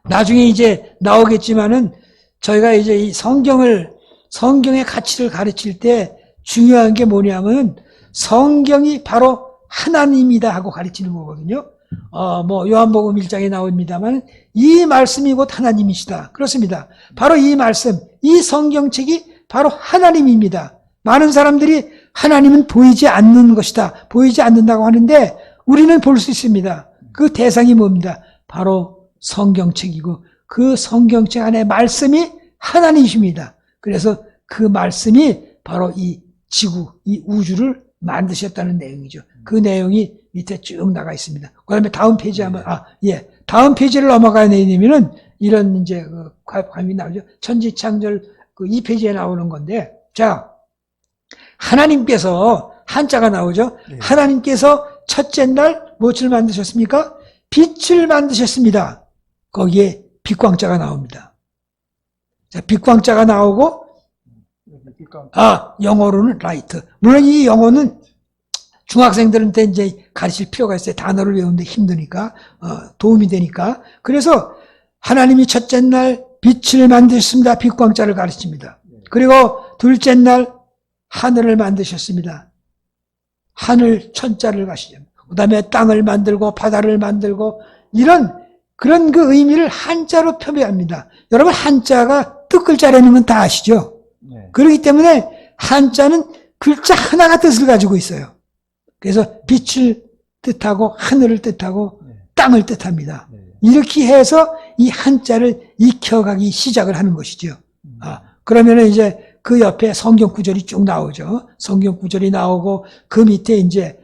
나중에 이제 나오겠지만은 저희가 이제 이 성경의 가치를 가르칠 때 중요한 게 뭐냐면 성경이 바로 하나님이다 하고 가르치는 거거든요. 요한복음 1장에 나옵니다만 이 말씀이 곧 하나님이시다. 그렇습니다. 바로 이 말씀, 이 성경책이 바로 하나님입니다. 많은 사람들이 하나님은 보이지 않는 것이다. 보이지 않는다고 하는데 우리는 볼 수 있습니다. 그 대상이 뭡니다? 바로 성경책이고 그 성경책 안에 말씀이 하나님이십니다. 그래서 그 말씀이 바로 이 지구, 이 우주를 만드셨다는 내용이죠. 그 내용이 밑에 쭉 나가 있습니다. 그 다음에 다음 페이지 한번, 다음 페이지를 넘어가야 되면은 이런 이제 관이 나오죠. 천지창조를 2페이지에 나오는 건데, 자, 하나님께서, 한자가 나오죠. 하나님께서 첫째 날 무엇을 만드셨습니까? 빛을 만드셨습니다. 거기에 빛광자가 나옵니다. 자, 빛광자가 나오고, 영어로는 라이트. 물론 이 영어는 중학생들한테 이제 가르칠 필요가 있어요. 단어를 외우는데 힘드니까, 도움이 되니까. 그래서 하나님이 첫째 날 빛을 만드셨습니다. 빛광자를 가르칩니다. 그리고 둘째 날 하늘을 만드셨습니다. 하늘 천자를 가시죠. 그 다음에 땅을 만들고 바다를 만들고 그런 그 의미를 한자로 표현합니다. 여러분 한자가 뜻글자라는 건 다 아시죠? 네. 그렇기 때문에 한자는 글자 하나가 뜻을 가지고 있어요. 그래서 빛을 뜻하고 하늘을 뜻하고 땅을 뜻합니다. 네. 이렇게 해서 이 한자를 익혀가기 시작을 하는 것이죠. 그러면은 이제 그 옆에 성경 구절이 쭉 나오죠. 성경 구절이 나오고 그 밑에 이제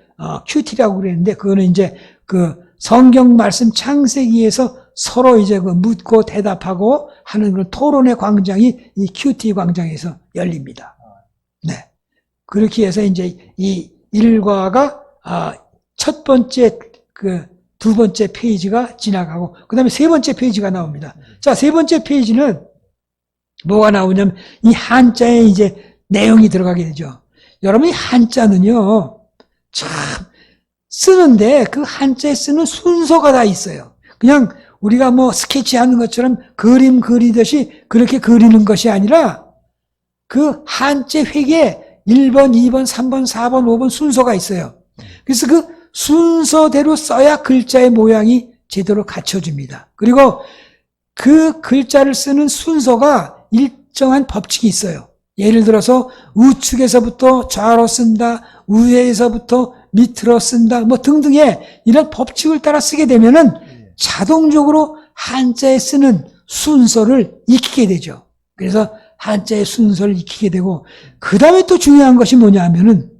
큐티라고 그랬는데 그거는 이제 그 성경 말씀 창세기에서 서로 이제 그 묻고 대답하고 하는 그런 토론의 광장이 이 큐티 광장에서 열립니다. 네. 그렇게 해서 이제 이 일과가 첫 번째 두 번째 페이지가 지나가고 그 다음에 세 번째 페이지가 나옵니다. 자, 세 번째 페이지는 뭐가 나오냐면 이 한자에 이제 내용이 들어가게 되죠. 여러분 이 한자는요 참 쓰는데 그 한자에 쓰는 순서가 다 있어요. 그냥 우리가 뭐 스케치하는 것처럼 그림 그리듯이 그렇게 그리는 것이 아니라 그 한자 획에 1번, 2번, 3번, 4번, 5번 순서가 있어요. 그래서 그 순서대로 써야 글자의 모양이 제대로 갖춰집니다. 그리고 그 글자를 쓰는 순서가 일정한 법칙이 있어요. 예를 들어서 우측에서부터 좌로 쓴다, 우에서부터 밑으로 쓴다, 뭐 등등의 이런 법칙을 따라 쓰게 되면은 자동적으로 한자에 쓰는 순서를 익히게 되죠. 그래서 한자의 순서를 익히게 되고 그 다음에 또 중요한 것이 뭐냐 하면은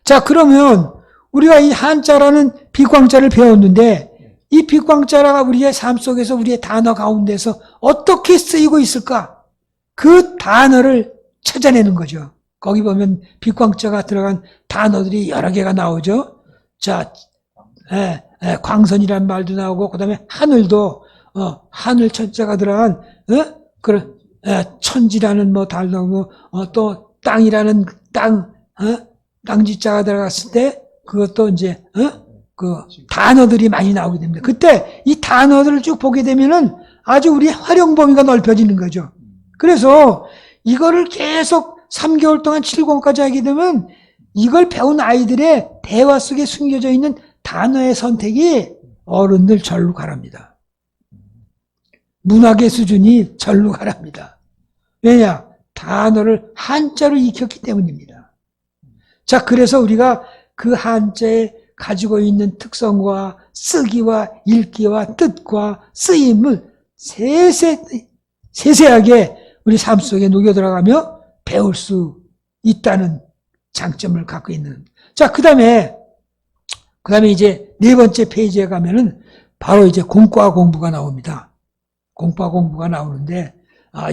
자 그러면 우리가 이 한자라는 빛광자를 배웠는데 이 빛광자가 우리의 삶 속에서 우리의 단어 가운데서 어떻게 쓰이고 있을까? 그 단어를 찾아내는 거죠. 거기 보면 빛광자가 들어간 단어들이 여러 개가 나오죠. 자, 광선이란 말도 나오고 그다음에 하늘도 하늘 천자가 들어간 그런 천지라는 뭐 달 나오고 또 땅이라는 땅지자가 들어갔을 때 그것도 이제 그 단어들이 많이 나오게 됩니다. 그때 이 단어들을 쭉 보게 되면은 아주 우리의 활용 범위가 넓혀지는 거죠. 그래서 이거를 계속 3개월 동안 7권까지 하게 되면 이걸 배운 아이들의 대화 속에 숨겨져 있는 단어의 선택이 어른들 절로 가랍니다. 문학의 수준이 절로 가랍니다. 왜냐? 단어를 한자로 익혔기 때문입니다. 자, 그래서 우리가 그 한자에 가지고 있는 특성과 쓰기와 읽기와 뜻과 쓰임을 세세하게 우리 삶 속에 녹여 들어가며 배울 수 있다는 장점을 갖고 있는. 자, 그 다음에 이제 네 번째 페이지에 가면은 바로 이제 공과 공부가 나옵니다. 공과 공부가 나오는데,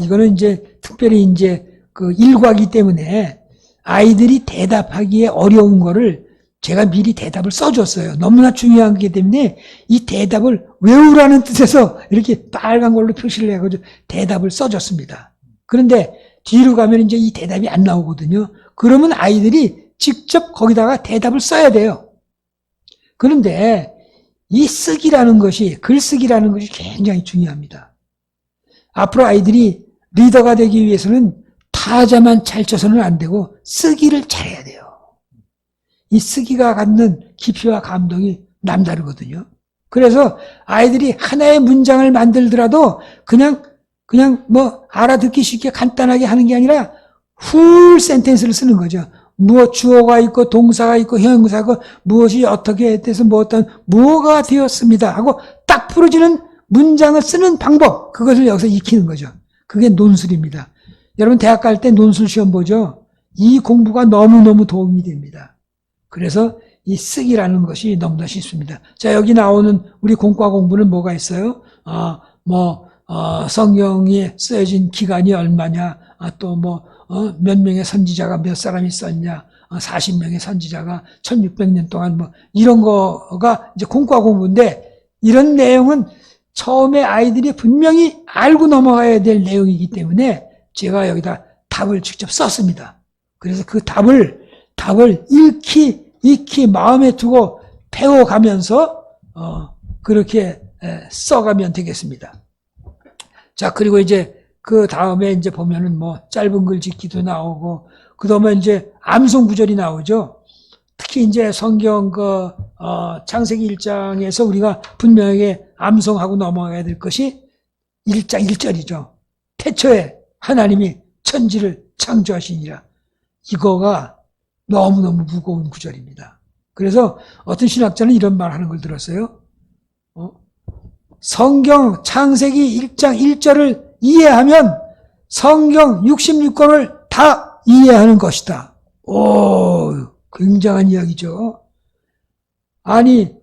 이거는 이제 특별히 이제 그 일과기 때문에 아이들이 대답하기에 어려운 거를 제가 미리 대답을 써줬어요. 너무나 중요한 거기 때문에 이 대답을 외우라는 뜻에서 이렇게 빨간 걸로 표시를 해가지고 대답을 써줬습니다. 그런데 뒤로 가면 이제 이 대답이 안 나오거든요. 그러면 아이들이 직접 거기다가 대답을 써야 돼요. 그런데 이 쓰기라는 것이, 글쓰기라는 것이 굉장히 중요합니다. 앞으로 아이들이 리더가 되기 위해서는 타자만 잘 쳐서는 안 되고 쓰기를 잘해야 돼요. 이 쓰기가 갖는 깊이와 감동이 남다르거든요. 그래서 아이들이 하나의 문장을 만들더라도 그냥 뭐 알아듣기 쉽게 간단하게 하는 게 아니라 풀 센텐스를 쓰는 거죠. 무엇 주어가 있고 동사가 있고 형용사가 있고 무엇이 어떻게 돼서 뭐가 되었습니다 하고 딱 풀어지는 문장을 쓰는 방법, 그것을 여기서 익히는 거죠. 그게 논술입니다. 여러분 대학 갈 때 논술 시험 보죠. 이 공부가 너무너무 도움이 됩니다. 그래서 이 쓰기라는 것이 너무나 쉽습니다. 자, 여기 나오는 우리 공과 공부는 뭐가 있어요? 성경에 쓰여진 기간이 얼마냐, 몇 명의 선지자가 몇 사람이 썼냐, 40명의 선지자가 1600년 동안 이런 거가 이제 공과 공부인데, 이런 내용은 처음에 아이들이 분명히 알고 넘어가야 될 내용이기 때문에 제가 여기다 답을 직접 썼습니다. 그래서 그 답을 읽기 익히 마음에 두고 배워가면서 그렇게 써가면 되겠습니다. 자, 그리고 이제 그 다음에 이제 보면은 뭐 짧은 글 짓기도 나오고, 그 다음에 이제 암송 구절이 나오죠. 특히 이제 성경 창세기 1장에서 우리가 분명하게 암송하고 넘어가야 될 것이 1장 1절이죠. 태초에 하나님이 천지를 창조하시니라. 이거가 너무너무 무거운 구절입니다. 그래서 어떤 신학자는 이런 말 하는 걸 들었어요. 성경 창세기 1장 1절을 이해하면 성경 66권을 다 이해하는 것이다. 오, 굉장한 이야기죠. 아니,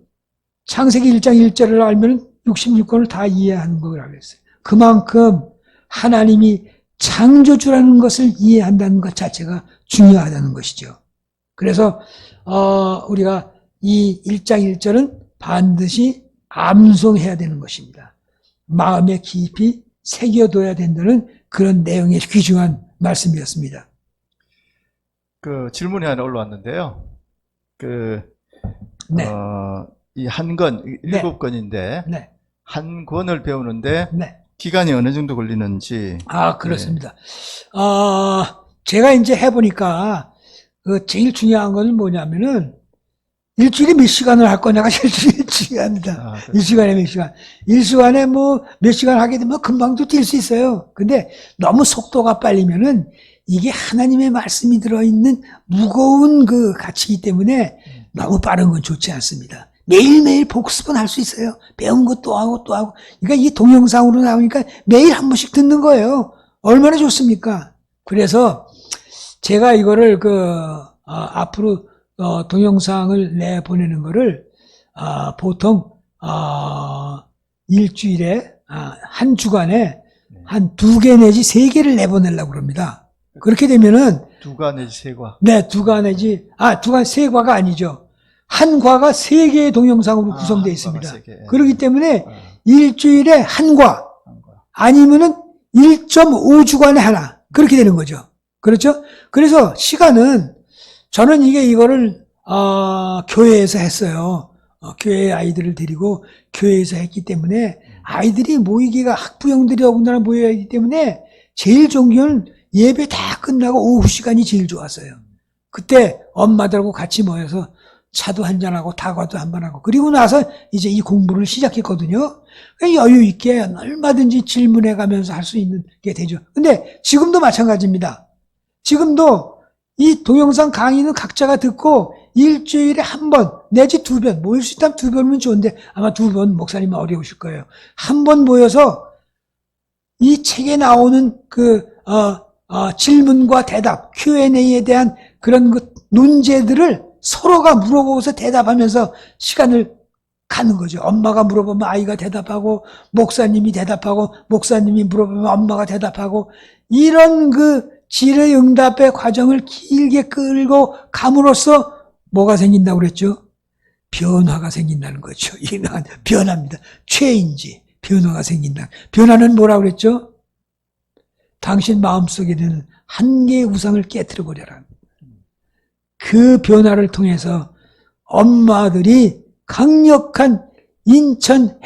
창세기 1장 1절을 알면 66권을 다 이해하는 거라고 했어요. 그만큼 하나님이 창조주라는 것을 이해한다는 것 자체가 중요하다는 것이죠. 그래서 우리가 이 1장 1절은 반드시 암송해야 되는 것입니다. 마음에 깊이 새겨둬야 된다는 그런 내용의 귀중한 말씀이었습니다. 그 질문이 하나 올라왔는데요. 네. 이 한 권, 네. 7권인데, 네. 한 권을 배우는데, 네. 기간이 어느 정도 걸리는지. 그렇습니다. 제가 이제 해보니까, 제일 중요한 건 뭐냐면은, 일주일에 몇 시간을 할 거냐가 제일 중요합니다. 일시간에 몇 시간. 일시간에 뭐 몇 시간 하게 되면 금방도 뛸 수 있어요. 근데 너무 속도가 빨리면은 이게 하나님의 말씀이 들어있는 무거운 그 가치이기 때문에 너무 빠른 건 좋지 않습니다. 매일매일 복습은 할 수 있어요. 배운 것 또 하고 또 하고. 그러니까 이 동영상으로 나오니까 매일 한 번씩 듣는 거예요. 얼마나 좋습니까? 그래서 제가 이거를 앞으로 동영상을 내보내는 거를 보통 일주일에 한 주간에 한 2개 내지 3개를 내보내려고 그럽니다. 그렇게 되면은 2과 내지 3과. 네, 2과 내지 2과 3과가 아니죠. 한 과가 3개의 동영상으로 구성되어 있습니다. 3개. 그렇기 때문에 일주일에 한 과 아니면은 1.5주간에 하나 그렇게 되는 거죠. 그렇죠? 그래서 시간은 저는 이거를 교회에서 했어요. 교회 아이들을 데리고 교회에서 했기 때문에 아이들이 모이기가 학부형들이 더군다나 모여야 하기 때문에 제일 좋은 건 예배 다 끝나고 오후 시간이 제일 좋았어요. 그때 엄마들하고 같이 모여서 차도 한잔하고 다과도 한번 하고 그리고 나서 이제 이 공부를 시작했거든요. 여유 있게 얼마든지 질문해 가면서 할 수 있는 게 되죠. 근데 지금도 마찬가지입니다. 지금도 이 동영상 강의는 각자가 듣고 일주일에 한 번 내지 2번 모일 수 있다면 2번이면 좋은데 아마 2번 목사님은 어려우실 거예요. 한 번 모여서 이 책에 나오는 질문과 대답 Q&A에 대한 그런 논제들을 서로가 물어보고서 대답하면서 시간을 가는 거죠. 엄마가 물어보면 아이가 대답하고 목사님이 대답하고 목사님이 물어보면 엄마가 대답하고 이런 질의응답의 과정을 길게 끌고 감으로써 뭐가 생긴다고 그랬죠? 변화가 생긴다는 거죠. 이는 변화입니다. 체인지, 변화가 생긴다. 변화는 뭐라고 그랬죠? 당신 마음속에 있는 한 개의 우상을 깨트려 버려라. 그 변화를 통해서 엄마들이 강력한 인천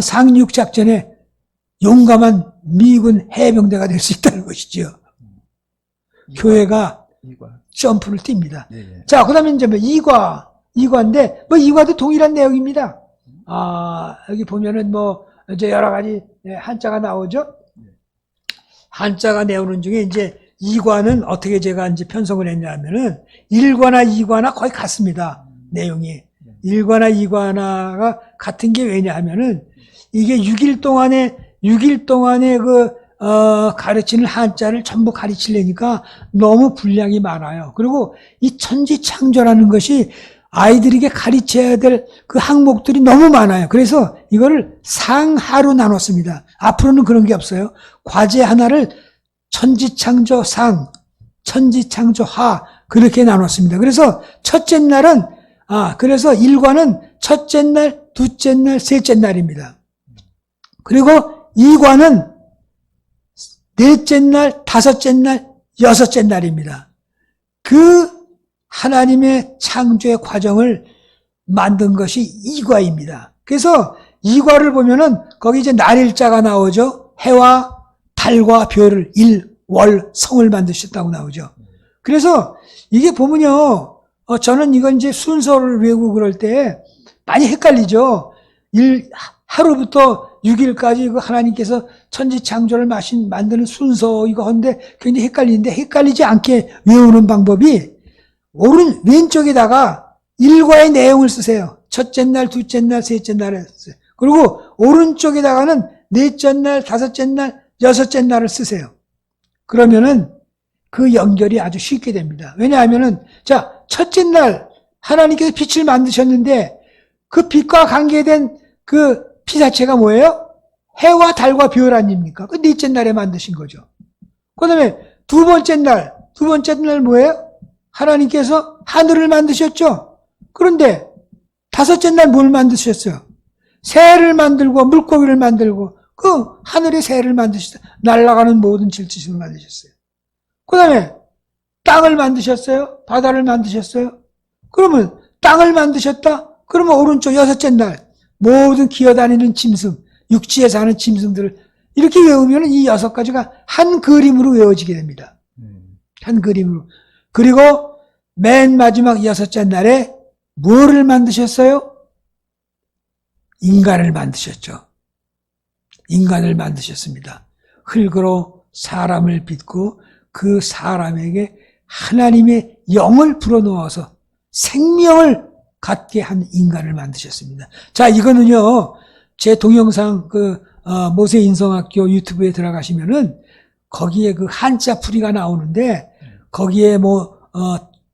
상륙작전에 용감한 미군 해병대가 될 수 있다는 것이죠. 교회가 점프를 띱니다. 예. 자, 그 다음에 이제 뭐 2과인데, 2과도 동일한 내용입니다. 여기 보면은 이제 여러 가지 한자가 나오죠? 한자가 나오는 중에 이제 2과는 어떻게 제가 이제 편성을 했냐면은 1과나 2과나 거의 같습니다. 내용이. 1과나 2과나가 같은 게 왜냐하면은 이게 6일 동안에 가르치는 한자를 전부 가르치려니까 너무 분량이 많아요. 그리고 이 천지창조라는 것이 아이들에게 가르쳐야 될 그 항목들이 너무 많아요. 그래서 이거를 상하로 나눴습니다. 앞으로는 그런 게 없어요. 과제 하나를 천지창조상, 천지창조하 그렇게 나눴습니다. 그래서 첫째 날은 그래서 1과는 첫째 날, 둘째 날, 셋째 날입니다. 그리고 2과는 넷째 날, 다섯째 날, 여섯째 날입니다. 그 하나님의 창조의 과정을 만든 것이 이과입니다. 그래서 이과를 보면은 거기 이제 날일자가 나오죠. 해와 달과 별을 월, 성을 만드셨다고 나오죠. 그래서 이게 보면요, 저는 이건 이제 순서를 외우고 그럴 때 많이 헷갈리죠. 하루부터 6일까지 그 하나님께서 천지 창조를 만드는 순서 이거 하는데 굉장히 헷갈리는데 헷갈리지 않게 외우는 방법이 왼쪽에다가 일과의 내용을 쓰세요. 첫째 날, 둘째 날, 셋째 날에 쓰세요. 그리고 오른쪽에다가는 넷째 날, 다섯째 날, 여섯째 날을 쓰세요. 그러면은 그 연결이 아주 쉽게 됩니다. 왜냐하면은 자, 첫째 날 하나님께서 빛을 만드셨는데 그 빛과 관계된 그 피사체가 뭐예요? 해와 달과 별 아닙니까? 그 넷째 날에 만드신 거죠. 그 다음에 두 번째 날 뭐예요? 하나님께서 하늘을 만드셨죠? 그런데 다섯째 날 뭘 만드셨어요? 새를 만들고 물고기를 만들고 그 하늘의 새를 만드셨어요. 날아가는 모든 질주식을 만드셨어요. 그 다음에 땅을 만드셨어요? 바다를 만드셨어요? 그러면 땅을 만드셨다? 그러면 오른쪽 여섯째 날 모든 기어다니는 짐승, 육지에 사는 짐승들을 이렇게 외우면 이 6가지가 한 그림으로 외워지게 됩니다. 한 그림으로. 그리고 맨 마지막 6째 날에 뭐를 만드셨어요? 인간을 만드셨죠. 인간을 만드셨습니다. 흙으로 사람을 빚고 그 사람에게 하나님의 영을 불어넣어서 생명을 갖게 한 인간을 만드셨습니다. 자, 이거는요, 제 동영상 모세 인성학교 유튜브에 들어가시면은 거기에 그 한자 풀이가 나오는데 거기에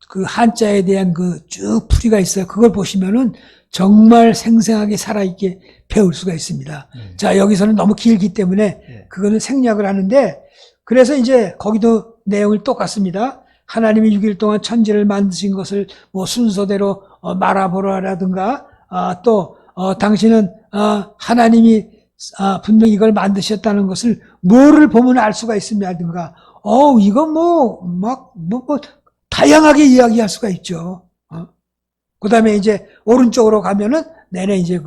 그 한자에 대한 그 쭉 풀이가 있어요. 그걸 보시면은 정말 생생하게 살아있게 배울 수가 있습니다. 자, 여기서는 너무 길기 때문에 그거는 생략을 하는데 그래서 이제 거기도 내용이 똑같습니다. 하나님이 6일 동안 천지를 만드신 것을 순서대로 말아보라라든가 또 당신은 하나님이 분명히 이걸 만드셨다는 것을 뭐를 보면 알 수가 있습니다든가 이거 다양하게 이야기할 수가 있죠. 그 다음에 이제 오른쪽으로 가면은 내내 이제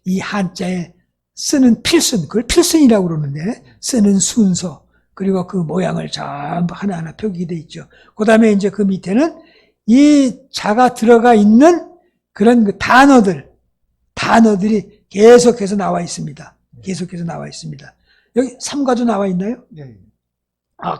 이 한자에 쓰는 필순, 그걸 필순이라고 그러는데 쓰는 순서 그리고 그 모양을 전부 하나하나 표기돼 있죠. 그 다음에 이제 그 밑에는 이 자가 들어가 있는 그런 그 단어들이 계속해서 나와 있습니다. 계속해서 나와 있습니다. 여기 삼가도 나와 있나요? 네.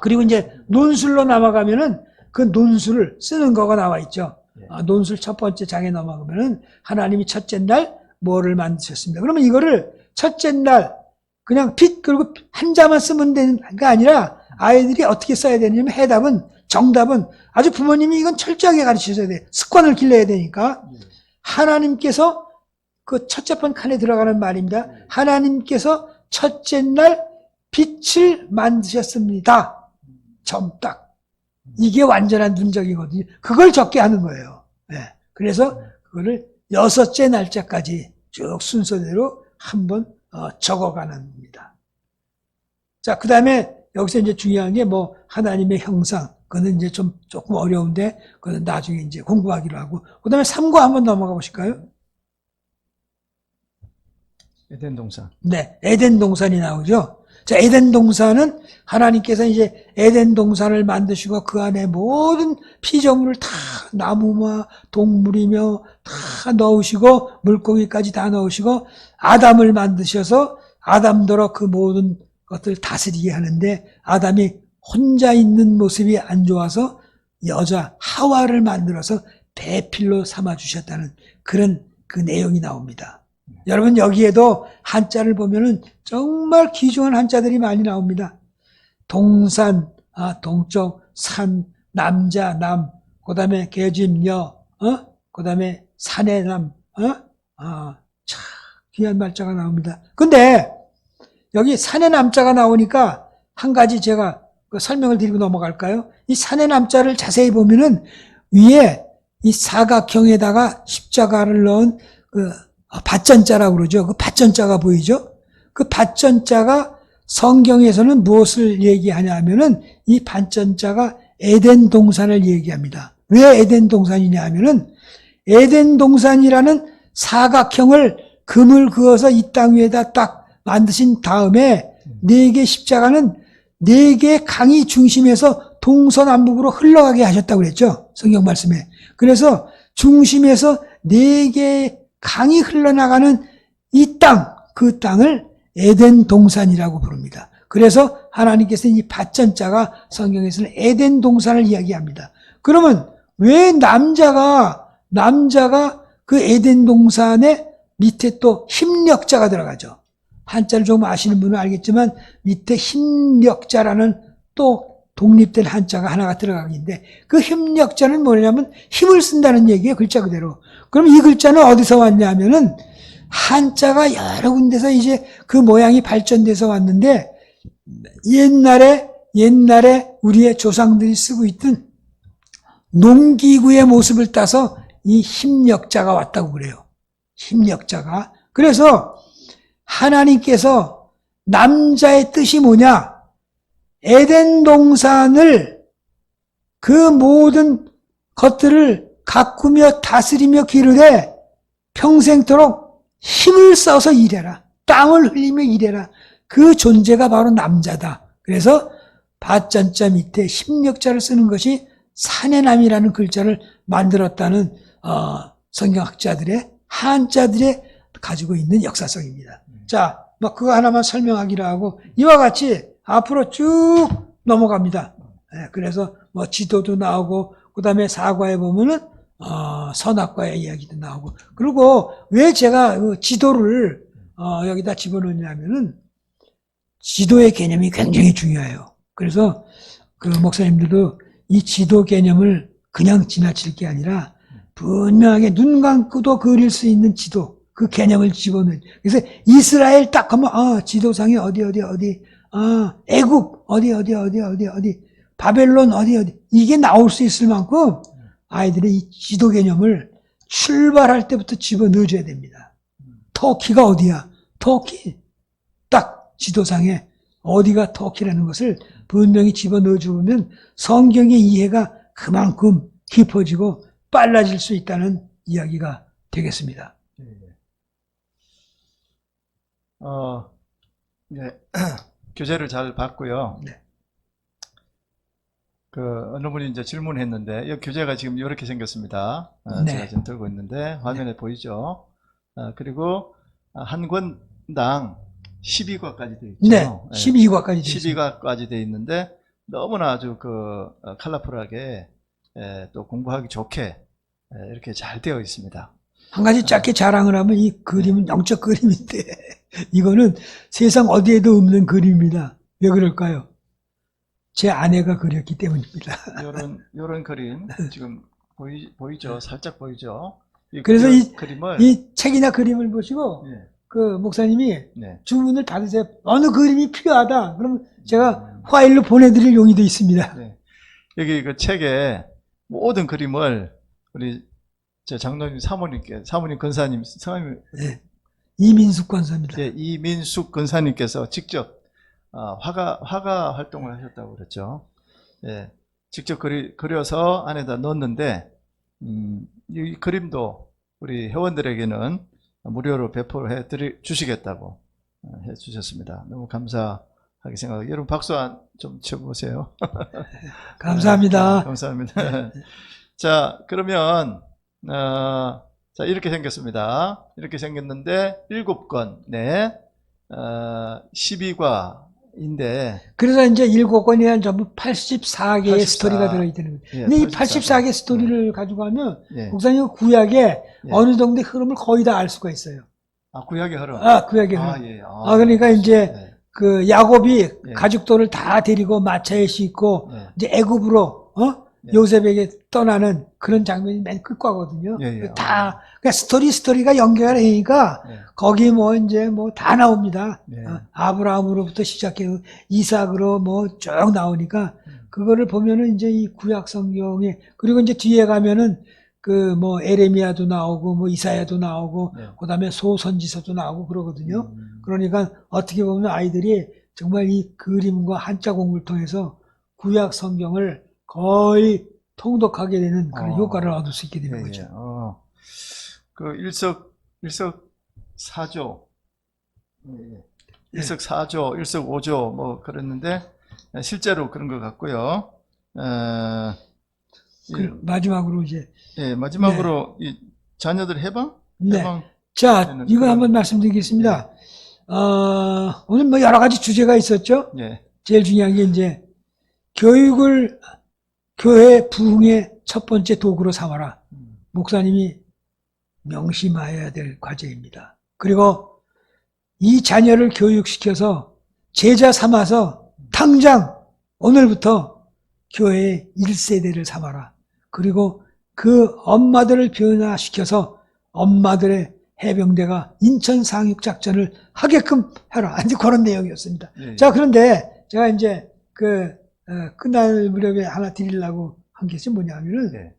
그리고 이제 논술로 넘어가면은 그 논술을 쓰는 거가 나와 있죠. 논술 첫 번째 장에 넘어가면은 하나님이 첫째 날 뭐를 만드셨습니다. 그러면 이거를 첫째 날 그냥 빛 그리고 한자만 쓰면 되는 게 아니라 아이들이 어떻게 써야 되냐면 정답은 아주 부모님이 이건 철저하게 가르치셔야 돼요. 습관을 길러야 되니까. 하나님께서 그 첫째 번 칸에 들어가는 말입니다. 하나님께서 첫째 날 빛을 만드셨습니다. 점 딱. 이게 완전한 문적이거든요. 그걸 적게 하는 거예요. 네. 그래서 그거를 6째 날짜까지 쭉 순서대로 한번 적어가는 겁니다. 자, 그 다음에 여기서 이제 중요한 게 하나님의 형상. 그거는 이제 조금 어려운데, 그거는 나중에 이제 공부하기로 하고. 그 다음에 3과 한번 넘어가 보실까요? 에덴 동산. 네, 에덴 동산이 나오죠. 자, 에덴 동산은 하나님께서 이제 에덴 동산을 만드시고 그 안에 모든 피조물을 다 나무와 동물이며 다 넣으시고 물고기까지 다 넣으시고 아담을 만드셔서 아담더러 그 모든 것들을 다스리게 하는데 아담이 혼자 있는 모습이 안 좋아서 여자 하와를 만들어서 배필로 삼아 주셨다는 그런 그 내용이 나옵니다. 여러분 여기에도 한자를 보면은 정말 귀중한 한자들이 많이 나옵니다. 동산, 동쪽, 산, 남자, 남, 그 다음에 계집여, 그 다음에 산의 남, 참 귀한 말자가 나옵니다. 근데 여기 산의 남자가 나오니까 한 가지 제가 설명을 드리고 넘어갈까요? 이 산의 남자를 자세히 보면은 위에 이 사각형에다가 십자가를 넣은 밭전자라고 그러죠. 그 밭전자가 보이죠? 그 밭전자가 성경에서는 무엇을 얘기하냐 하면은 이 밭전자가 에덴 동산을 얘기합니다. 왜 에덴 동산이냐 하면은 에덴 동산이라는 사각형을 금을 그어서 이 땅 위에다 딱 만드신 다음에 4개 십자가는 4개 강이 중심에서 동서남북으로 흘러가게 하셨다고 그랬죠. 성경 말씀에. 그래서 중심에서 4개 강이 흘러나가는 이 땅, 그 땅을 에덴 동산이라고 부릅니다. 그래서 하나님께서는 이 밭전자가 성경에서는 에덴 동산을 이야기합니다. 그러면 왜 남자가 그 에덴 동산의 밑에 또 힘력자가 들어가죠. 한자를 좀 아시는 분은 알겠지만 밑에 힘력자라는 또 독립된 한자가 하나가 들어가는데 그 힘력자는 뭐냐면 힘을 쓴다는 얘기예요. 글자 그대로. 그럼 이 글자는 어디서 왔냐 하면은 한자가 여러 군데서 이제 그 모양이 발전돼서 왔는데 옛날에 우리의 조상들이 쓰고 있던 농기구의 모습을 따서 이 힘력자가 왔다고 그래요. 힘력자가. 그래서 하나님께서 남자의 뜻이 뭐냐? 에덴 동산을 그 모든 것들을 가꾸며 다스리며 기르되 평생토록 힘을 써서 일해라. 땀을 흘리며 일해라. 그 존재가 바로 남자다. 그래서 밭전자 밑에 힘력자를 쓰는 것이 사내남이라는 글자를 만들었다는 성경학자들의 한자들의 가지고 있는 역사성입니다. 자, 뭐 그거 하나만 설명하기로 하고 이와 같이 앞으로 쭉 넘어갑니다. 그래서 뭐 지도도 나오고 그다음에 사과에 보면은 선악과의 이야기도 나오고 그리고 왜 제가 그 지도를 여기다 집어넣냐면은 지도의 개념이 굉장히 중요해요. 그래서 그 목사님들도 이 지도 개념을 그냥 지나칠 게 아니라 분명하게 눈 감고도 그릴 수 있는 지도, 그 개념을 집어넣어요. 그래서 이스라엘 딱 하면 지도상에 어디 애굽 어디 바벨론 어디 이게 나올 수 있을 만큼 아이들의 이 지도 개념을 출발할 때부터 집어넣어줘야 됩니다. 터키가 어디야? 터키 딱 지도상에 어디가 터키라는 것을 분명히 집어넣어주면 성경의 이해가 그만큼 깊어지고 빨라질 수 있다는 이야기가 되겠습니다. 네. 교재를 잘 봤고요. 네. 그 어느 분이 이제 질문했는데 이 교재가 지금 이렇게 생겼습니다. 네. 제가 지금 들고 있는데 화면에 보이죠. 그리고 한 권당 12과까지 되어 있죠. 네, 12과까지 되어 있습니다. 12과까지 되어 있는데 너무나 아주 그 컬러풀하게 또 공부하기 좋게 이렇게 잘 되어 있습니다. 한 가지 짧게 자랑을 하면 이 그림은 영적 그림인데 이거는 세상 어디에도 없는 그림입니다. 왜 그럴까요? 제 아내가 그렸기 때문입니다. 요런 그림 지금 보이죠? 살짝 보이죠? 그래서 그림을 이 책이나 그림을 보시고 그 목사님이 주문을 받으세요. 어느 그림이 필요하다. 그러면 제가 파일로 보내드릴 용의도 있습니다. 여기 그 책에 모든 그림을 우리 저 장로님 사모님 권사님 성함이 이민숙 권사입니다. 이민숙 권사님께서 직접 화가 활동을 하셨다고 그랬죠. 직접 그려서 안에다 넣었는데 이 그림도 우리 회원들에게는 무료로 배포를 주시겠다고 해주셨습니다. 너무 감사하게 생각하고 여러분 박수 좀 쳐보세요. 감사합니다. 감사합니다. 자, 그러면 자 이렇게 생겼습니다. 이렇게 생겼는데 7권, 12과인데 그래서 이제 7권이 전부 84개의 스토리가 들어있다는 거예요. 근데 이 84개 스토리를 가지고 하면 목사님 구약에 어느 정도의 흐름을 거의 다 알 수가 있어요. 구약의 흐름. 구약의 흐름. 그러니까 이제 그 야곱이 가족들을 다 데리고 마차에 싣고 이제 애굽으로 요셉에게 떠나는 그런 장면이 맨 끝과거든요. 다 그러니까 스토리가 연결하니까 거기 뭐 이제 뭐 다 나옵니다. 아브라함으로부터 시작해 이삭으로 뭐 쭉 나오니까 그거를 보면은 이제 이 구약 성경에 그리고 이제 뒤에 가면은 그 뭐 에레미야도 나오고 뭐 이사야도 나오고 그다음에 소선지서도 나오고 그러거든요. 그러니까 어떻게 보면 아이들이 정말 이 그림과 한자 공부를 통해서 구약 성경을 거의 통독하게 되는 그런 어. 효과를 얻을 수 있게 되는 예, 거죠. 예. 그 일석사조, 예, 예. 일석사조, 일석오조 뭐 그랬는데 실제로 그런 것 같고요. 마지막으로 이제 예, 마지막으로 이 자녀들 해방? 네. 해방. 자, 이거 그런- 한번 말씀드리겠습니다. 오늘 뭐 여러 가지 주제가 있었죠. 예, 제일 중요한 게 이제 교육을 교회 부흥의 첫 번째 도구로 삼아라. 목사님이 명심해야 될 과제입니다. 그리고 이 자녀를 교육시켜서 제자 삼아서 당장 오늘부터 교회의 1세대를 삼아라. 그리고 그 엄마들을 변화시켜서 엄마들의 해병대가 인천 상륙작전을 하게끔 하라. 이제 그런 내용이었습니다. 예, 자, 그런데 제가 이제 끝날 무렵에 하나 드리려고 한 것이 뭐냐면은 예.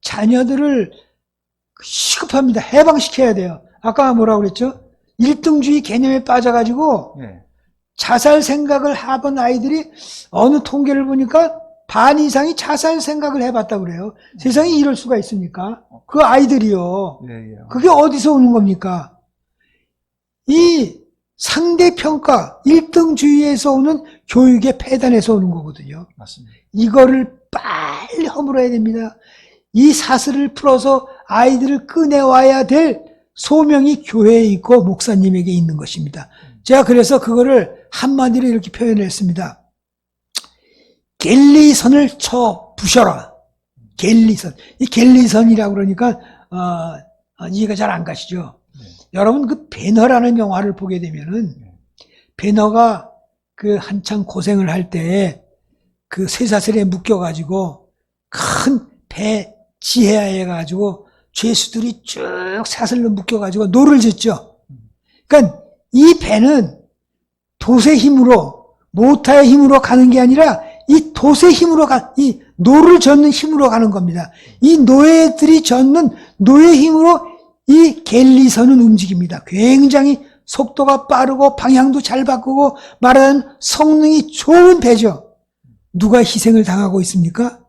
자녀들을 시급합니다. 해방시켜야 돼요. 아까 뭐라고 그랬죠? 1등주의 개념에 빠져가지고 예. 자살 생각을 하던 아이들이 어느 통계를 보니까 반 이상이 자살 생각을 해봤다고 그래요. 세상에 이럴 수가 있습니까? 그 아이들이요. 예, 예. 그게 어디서 오는 겁니까? 이 상대평가, 1등주의에서 오는 교육의 폐단에서 오는 거거든요. 맞습니다. 이거를 빨리 허물어야 됩니다. 이 사슬을 풀어서 아이들을 꺼내와야 될 소명이 교회에 있고 목사님에게 있는 것입니다. 제가 그래서 그거를 한마디로 이렇게 표현했습니다. 갤리선을 쳐 부셔라. 갤리선. 이 갤리선이라고 그러니까 이해가 잘 안 가시죠. 여러분 그 배너라는 영화를 보게 되면은 배너가 그 한창 고생을 할 때 그 쇠사슬에 묶여가지고 큰 배 지혜에 가지고 죄수들이 쭉 사슬로 묶여가지고 노를 젓죠. 그러니까 이 배는 돛의 힘으로 모타의 힘으로 가는 게 아니라 이 돛의 힘으로 이 노를 젓는 힘으로 가는 겁니다. 이 노예들이 젓는 노의 힘으로 이 갤리선은 움직입니다. 굉장히 속도가 빠르고 방향도 잘 바꾸고 말하자면 성능이 좋은 배죠. 누가 희생을 당하고 있습니까?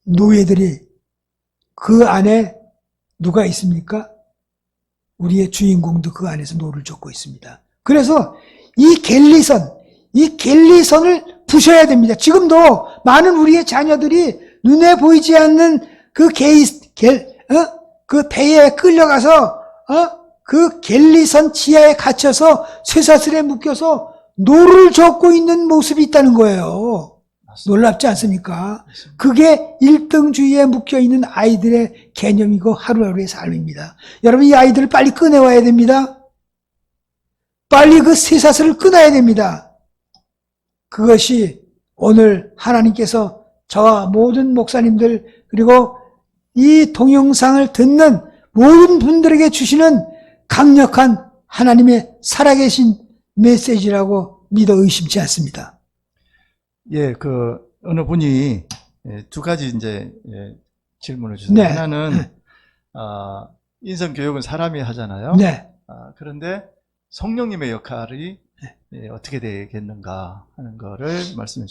노예들이. 그 안에 누가 있습니까? 우리의 주인공도 그 안에서 노를 젓고 있습니다. 그래서 이 갤리선을 부셔야 됩니다. 지금도 많은 우리의 자녀들이 눈에 보이지 않는 그 그 배에 끌려가서 그 갤리선 지하에 갇혀서 쇠사슬에 묶여서 노를 젓고 있는 모습이 있다는 거예요. 놀랍지 않습니까? 그게 1등주의에 묶여있는 아이들의 개념이고 하루하루의 삶입니다. 여러분 이 아이들을 빨리 꺼내와야 됩니다. 빨리 그 쇠사슬을 끊어야 됩니다. 그것이 오늘 하나님께서 저와 모든 목사님들 그리고 이 동영상을 듣는 모든 분들에게 주시는 강력한 하나님의 살아계신 메시지라고 믿어 의심치 않습니다. 예, 어느 분이 두 가지 이제 질문을 주셨는데, 네. 하나는, 인성교육은 사람이 하잖아요. 네. 그런데 성령님의 역할이 어떻게 되겠는가 하는 거를 말씀해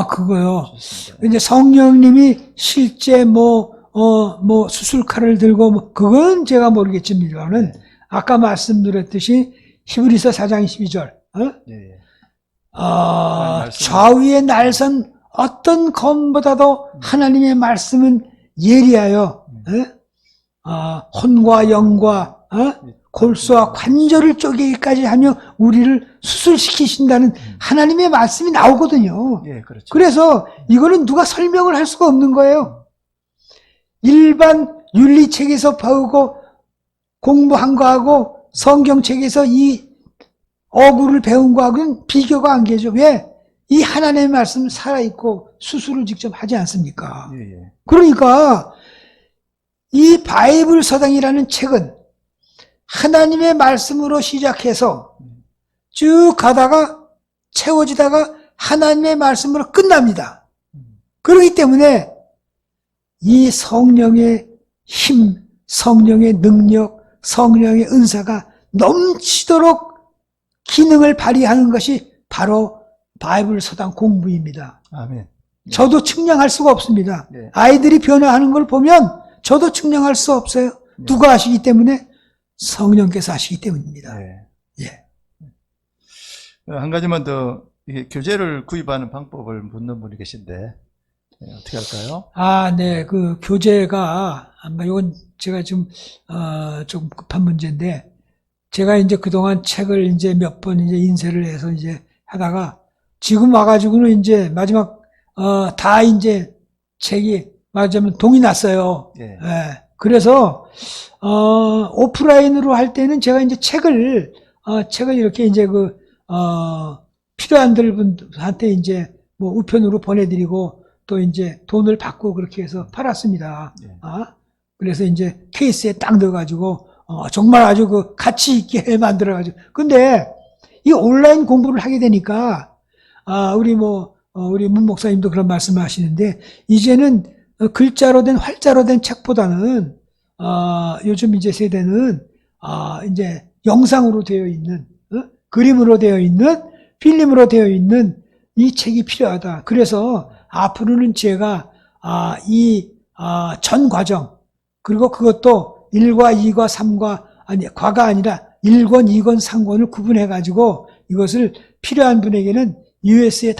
그거요. 주셨습니다. 이제 성령님이 실제 수술칼을 들고, 그건 제가 모르겠지만은, 아까 말씀드렸듯이 히브리서 4장 12절, 예, 예. 좌위의 날선 어떤 검보다도 하나님의 말씀은 예리하여, 혼과 영과, 골수와 관절을 쪼개기까지 하며 우리를 수술시키신다는 하나님의 말씀이 나오거든요. 예, 그렇죠. 그래서 이거는 누가 설명을 할 수가 없는 거예요. 일반 윤리책에서 배우고 공부한 거하고 성경책에서 이 어구를 배운 거하고는 비교가 안 되죠. 왜? 이 하나님의 말씀 살아있고 수술을 직접 하지 않습니까? 예, 예. 그러니까 이 바이블 서당이라는 책은 하나님의 말씀으로 시작해서 쭉 가다가 채워지다가 하나님의 말씀으로 끝납니다. 그렇기 때문에 이 성령의 힘, 성령의 능력, 성령의 은사가 넘치도록 기능을 발휘하는 것이 바로 바이블 서당 공부입니다. 아멘. 저도 측량할 수가 없습니다. 네. 아이들이 변화하는 걸 보면 저도 측량할 수 없어요. 네. 누가 하시기 때문에? 성령께서 하시기 때문입니다. 네. 예. 한 가지만 더, 이게 교재를 구입하는 방법을 묻는 분이 계신데, 어떻게 할까요? 네. 그 교재가 아마 이건 제가 좀 조금 급한 문제인데, 제가 이제 그동안 책을 이제 몇 번 이제 인쇄를 해서 이제 하다가 지금 와가지고는 이제 마지막 다 이제 책이 말하자면 동이 났어요. 예. 예. 그래서 오프라인으로 할 때는 제가 이제 책을 이렇게 이제 필요한 분들한테 이제 뭐 우편으로 보내드리고 또 이제 돈을 받고 그렇게 해서 팔았습니다. 예. 그래서 이제 케이스에 딱 넣어가지고 정말 아주 그 가치 있게 만들어가지고. 근데 이 온라인 공부를 하게 되니까 우리 문 목사님도 그런 말씀을 하시는데, 이제는 글자로 된 활자로 된 책보다는 요즘 이제 세대는 이제 영상으로 되어 있는 그림으로 되어 있는 필름으로 되어 있는 이 책이 필요하다. 그래서 앞으로는 제가 전 과정, 그리고 그것도 1과 2과 3과 과가 아니라 1권, 2권, 3권을 구분해 가지고 이것을 필요한 분에게는 USA에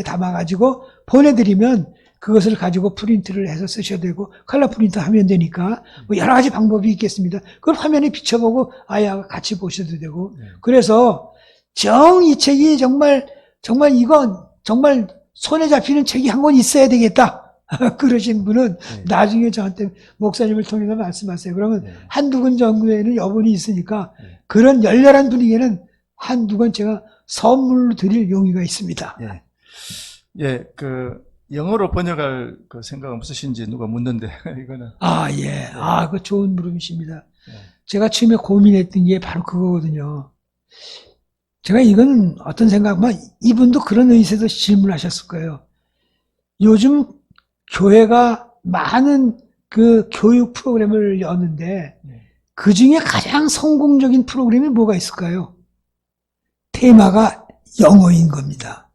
담아가지고 보내드리면 그것을 가지고 프린트를 해서 쓰셔도 되고 컬러 프린트 하면 되니까 뭐 여러 가지 방법이 있겠습니다. 그걸 화면에 비춰보고 아이와 같이 보셔도 되고. 그래서 이 책이 정말 이건 정말 손에 잡히는 책이 한 권 있어야 되겠다. 그러신 분은 나중에 저한테 목사님을 통해서 말씀하세요. 그러면 한두 권 정도에는 여분이 있으니까 그런 열렬한 분에게는 한두 권 제가 선물로 드릴 용의가 있습니다. 예, 영어로 번역할 그 생각은 없으신지 누가 묻는데, 이거는. 예. 그 좋은 물음이십니다. 제가 처음에 고민했던 게 바로 그거거든요. 제가 이건 어떤 생각만, 이분도 그런 의미에서 질문하셨을 거예요. 요즘 교회가 많은 그 교육 프로그램을 여는데, 그 중에 가장 성공적인 프로그램이 뭐가 있을까요? 테마가 영어인 겁니다.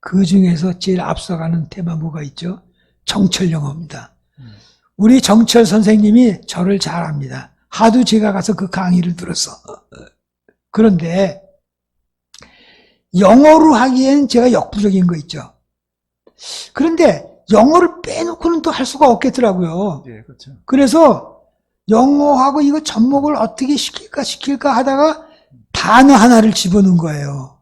그 중에서 제일 앞서가는 테마 뭐가 있죠? 정철 영어입니다. 우리 정철 선생님이 저를 잘 압니다. 하도 제가 가서 그 강의를 들었어. 그런데 영어로 하기엔 제가 역부족인 거 있죠. 그런데 영어를 빼놓고는 또 할 수가 없겠더라고요. 예, 그렇죠. 그래서 영어하고 이거 접목을 어떻게 시킬까 하다가 단어 하나를 집어넣은 거예요.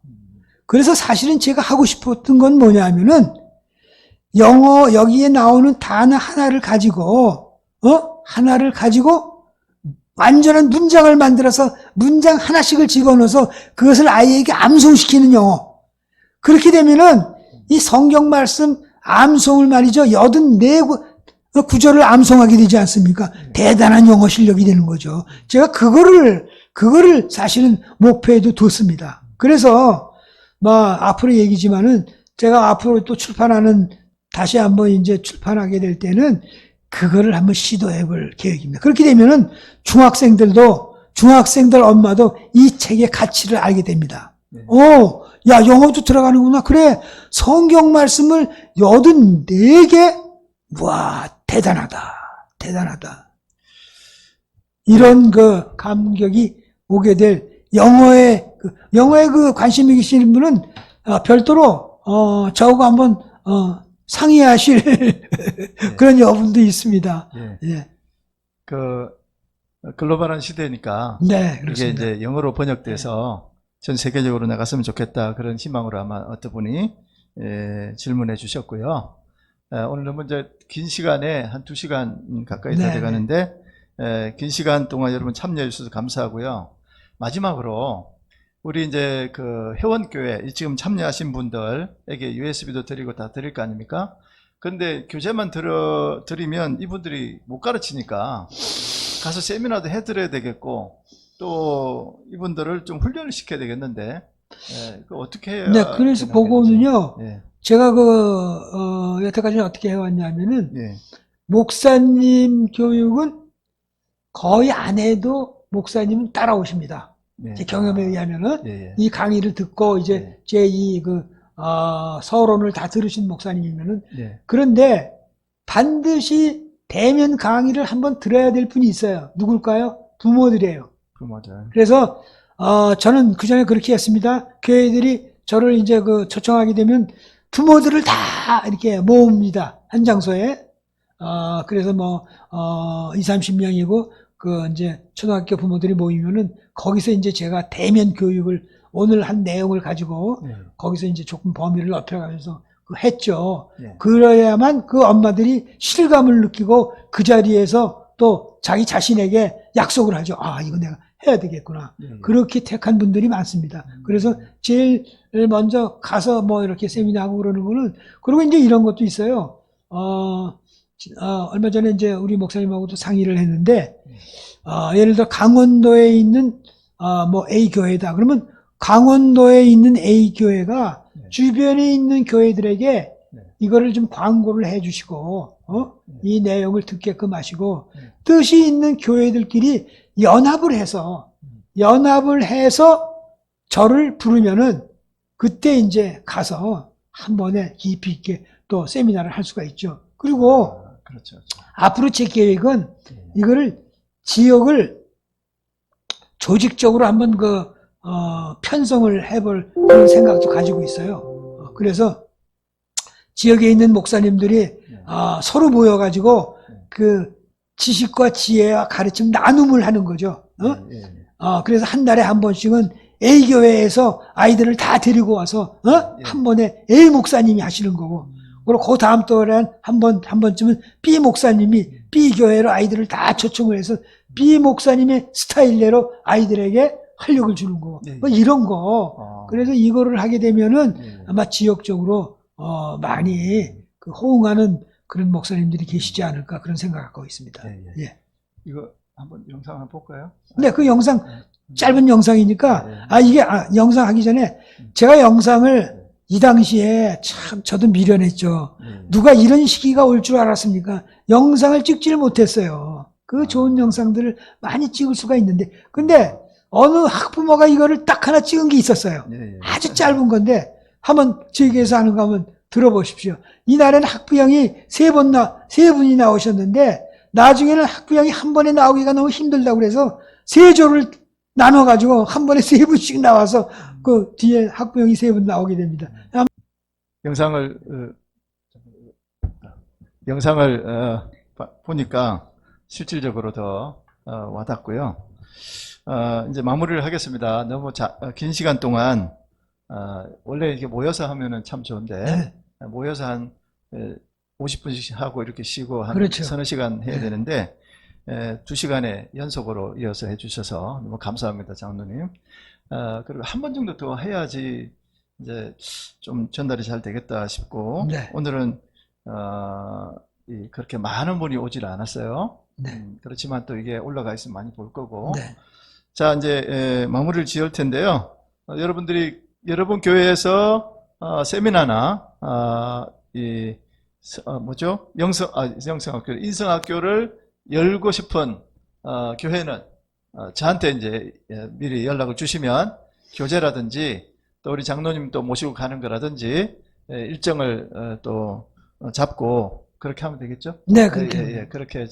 그래서 사실은 제가 하고 싶었던 건 뭐냐면은 영어 여기에 나오는 단어 하나를 가지고 완전한 문장을 만들어서 문장 하나씩을 집어넣어서 그것을 아이에게 암송시키는 영어. 그렇게 되면은 이 성경 말씀 암송을 말이죠. 84구절을 암송하게 되지 않습니까? 대단한 영어 실력이 되는 거죠. 제가 그거를 사실은 목표에도 뒀습니다. 그래서 앞으로 얘기지만은 제가 앞으로 또 다시 한번 이제 출판하게 될 때는 그거를 한번 시도해 볼 계획입니다. 그렇게 되면은 중학생들 엄마도 이 책의 가치를 알게 됩니다. 영어도 들어가는구나. 그래, 성경 말씀을 84개? 와, 대단하다. 이런 그 감격이 오게 될 영어에 관심이 계시는 분은 별도로 저하고 한번 상의하실 그런 여분도 있습니다. 예. 글로벌한 시대니까 네, 이게 그렇습니다. 이제 영어로 번역돼서 전 세계적으로 나갔으면 좋겠다, 그런 희망으로 아마 어떤 분이 질문해 주셨고요. 오늘 너무 이제 긴 시간에 한 2시간 가까이 다 돼가는데 긴 시간 동안 여러분 참여해 주셔서 감사하고요. 마지막으로 우리 이제 그 회원교회 지금 참여하신 분들에게 USB도 드리고 다 드릴 거 아닙니까? 그런데 교재만 드리면 이분들이 못 가르치니까 가서 세미나도 해드려야 되겠고, 또 이분들을 좀 훈련을 시켜야 되겠는데, 그 어떻게 해야? 네, 그래서 그거는요, 예. 제가 여태까지는 어떻게 해왔냐면은, 예. 목사님 교육은 거의 안 해도 목사님은 따라오십니다. 예. 제 경험에 의하면은, 예. 이 강의를 듣고 이제 제 이 서론을 다 들으신 목사님이면은, 예. 그런데 반드시 대면 강의를 한번 들어야 될 분이 있어요. 누굴까요? 부모들이에요. 부모들. 그래서 저는 그 전에 그렇게 했습니다. 교회들이 저를 이제 초청하게 되면 부모들을 다 이렇게 모읍니다. 한 장소에. 그래서 2, 30명이고 이제 초등학교 부모들이 모이면은 거기서 이제 제가 대면 교육을 오늘 한 내용을 가지고 예. 거기서 이제 조금 범위를 넓혀가면서 했죠. 예. 그래야만 그 엄마들이 실감을 느끼고 그 자리에서 또 자기 자신에게 약속을 하죠. 이거 내가 해야 되겠구나. 예. 그렇게 택한 분들이 많습니다. 그래서 제일 먼저 가서 이렇게 세미나하고 그러는 거는, 그리고 이제 이런 것도 있어요. 얼마 전에 이제 우리 목사님하고도 상의를 했는데, 예를 들어 강원도에 있는 A 교회다. 그러면 강원도에 있는 A 교회가 네. 주변에 있는 교회들에게 네. 이거를 좀 광고를 해주시고, 이 내용을 듣게끔 하시고, 네. 뜻이 있는 교회들끼리 연합을 해서 저를 부르면은 그때 이제 가서 한 번에 깊이 있게 또 세미나를 할 수가 있죠. 그리고 그렇죠. 앞으로 제 계획은 예. 이거를 지역을 조직적으로 한번 편성을 해볼 그런 생각도 가지고 있어요. 그래서 지역에 있는 목사님들이 예. 서로 모여가지고 그 지식과 지혜와 가르침 나눔을 하는 거죠. 예. 예. 그래서 한 달에 한 번씩은 A 교회에서 아이들을 다 데리고 와서 예. 한 번에 A 목사님이 하시는 거고, 그리고 그 다음 또한 한 번쯤은 B 목사님이 B 교회로 아이들을 다 초청을 해서 B 목사님의 스타일대로 아이들에게 활력을 주는 거, 예. 이런 거. 그래서 이거를 하게 되면은 예. 아마 지역적으로 많이 호응하는 그런 목사님들이 계시지 않을까, 그런 생각을 갖고 있습니다. 예. 예. 이거 한번 영상 한번 볼까요? 근데 그 영상 짧은 영상이니까 예. 이게 영상 하기 전에 제가 영상을 이 당시에 참 저도 미련했죠. 예. 누가 이런 시기가 올 줄 알았습니까? 영상을 찍지를 못했어요. 그 좋은 영상들을 많이 찍을 수가 있는데, 근데 어느 학부모가 이거를 딱 하나 찍은 게 있었어요. 예. 아주 짧은 건데 한번 저에게서 하는 거 한번 들어보십시오. 이날에는 학부형이 세 분이 나오셨는데, 나중에는 학부형이 한 번에 나오기가 너무 힘들다고 그래서 세 조를 나눠가지고 한 번에 세 분씩 나와서 그 뒤에 학부형이 세 분 나오게 됩니다. 영상을 보니까 실질적으로 더 와닿고요. 이제 마무리를 하겠습니다. 너무 긴 시간 동안 원래 이렇게 모여서 하면은 참 좋은데 네. 모여서 한 50분씩 하고 이렇게 쉬고 한 그렇죠. 서너 시간 해야 네. 되는데 2시간에 연속으로 이어서 해주셔서 너무 감사합니다, 장로님. 그리고 한 번 정도 더 해야지 이제 좀 전달이 잘 되겠다 싶고, 네. 오늘은 그렇게 많은 분이 오질 않았어요. 네. 그렇지만 또 이게 올라가 있으면 많이 볼 거고. 네. 자, 이제 마무리를 지을 텐데요. 여러분들이 여러분 교회에서 세미나나 인성학교를 열고 싶은 교회는 저한테 이제 미리 연락을 주시면 교재라든지 또 우리 장로님 또 모시고 가는 거라든지 일정을 또 잡고 그렇게 하면 되겠죠? 네, 그렇게. 그렇게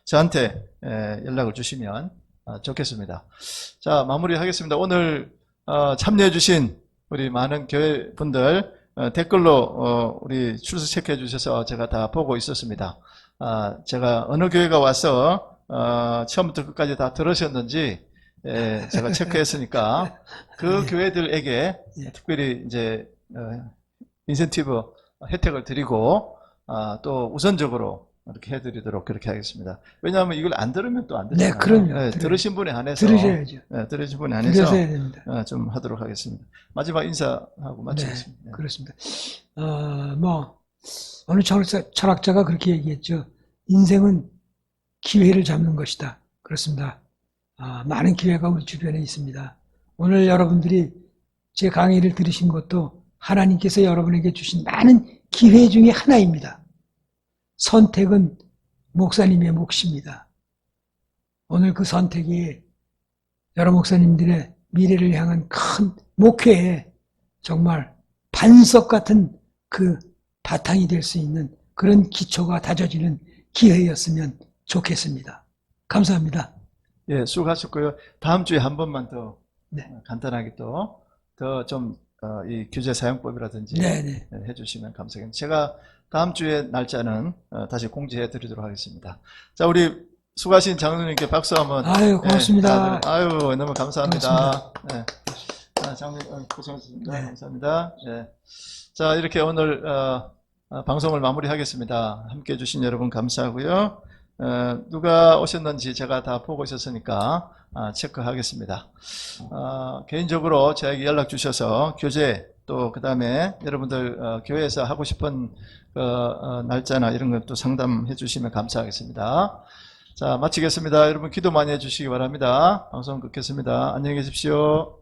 저한테 연락을 주시면 좋겠습니다. 자, 마무리하겠습니다. 오늘 참여해 주신 우리 많은 교회 분들 댓글로 우리 출석 체크해 주셔서 제가 다 보고 있었습니다. 제가 어느 교회가 와서 처음부터 끝까지 다 들으셨는지 제가 체크했으니까 그 예. 교회들에게 예. 특별히 이제 인센티브 혜택을 드리고 또 우선적으로 이렇게 해드리도록 그렇게 하겠습니다. 왜냐하면 이걸 안 들으면 또 안 되잖아요. 네, 그럼요. 들으신 분에 한해서 들으셔야죠. 들으신 분에 한해서 들으셔야 됩니다. 좀 하도록 하겠습니다. 마지막 인사하고 마치겠습니다. 네, 그렇습니다. 어느 철학자가 그렇게 얘기했죠. 인생은 기회를 잡는 것이다. 그렇습니다. 많은 기회가 우리 주변에 있습니다. 오늘 여러분들이 제 강의를 들으신 것도 하나님께서 여러분에게 주신 많은 기회 중에 하나입니다. 선택은 목사님의 몫입니다. 오늘 그 선택이 여러 목사님들의 미래를 향한 큰 목회에 정말 반석 같은 그 바탕이 될 수 있는 그런 기초가 다져지는 기회였으면 좋겠습니다. 감사합니다. 예, 수고하셨고요. 다음 주에 한 번만 더 네. 간단하게 또 더 좀 이 규제 사용법이라든지 네네. 해주시면 감사하겠습니다. 제가 다음 주에 날짜는 다시 공지해 드리도록 하겠습니다. 자, 우리 수고하신 장로님께 박수 한번. 아유, 고맙습니다. 아유, 너무 감사합니다. 네. 장로님 고생하셨습니다. 네. 감사합니다. 예. 자, 이렇게 오늘 방송을 마무리하겠습니다. 함께 해주신 여러분 감사하고요. 누가 오셨는지 제가 다 보고 있었으니까 체크하겠습니다. 개인적으로 저에게 연락 주셔서 교재 또 그 다음에 여러분들 교회에서 하고 싶은 날짜나 이런 것도 상담해 주시면 감사하겠습니다. 자, 마치겠습니다. 여러분 기도 많이 해주시기 바랍니다. 방송 끊겠습니다. 안녕히 계십시오.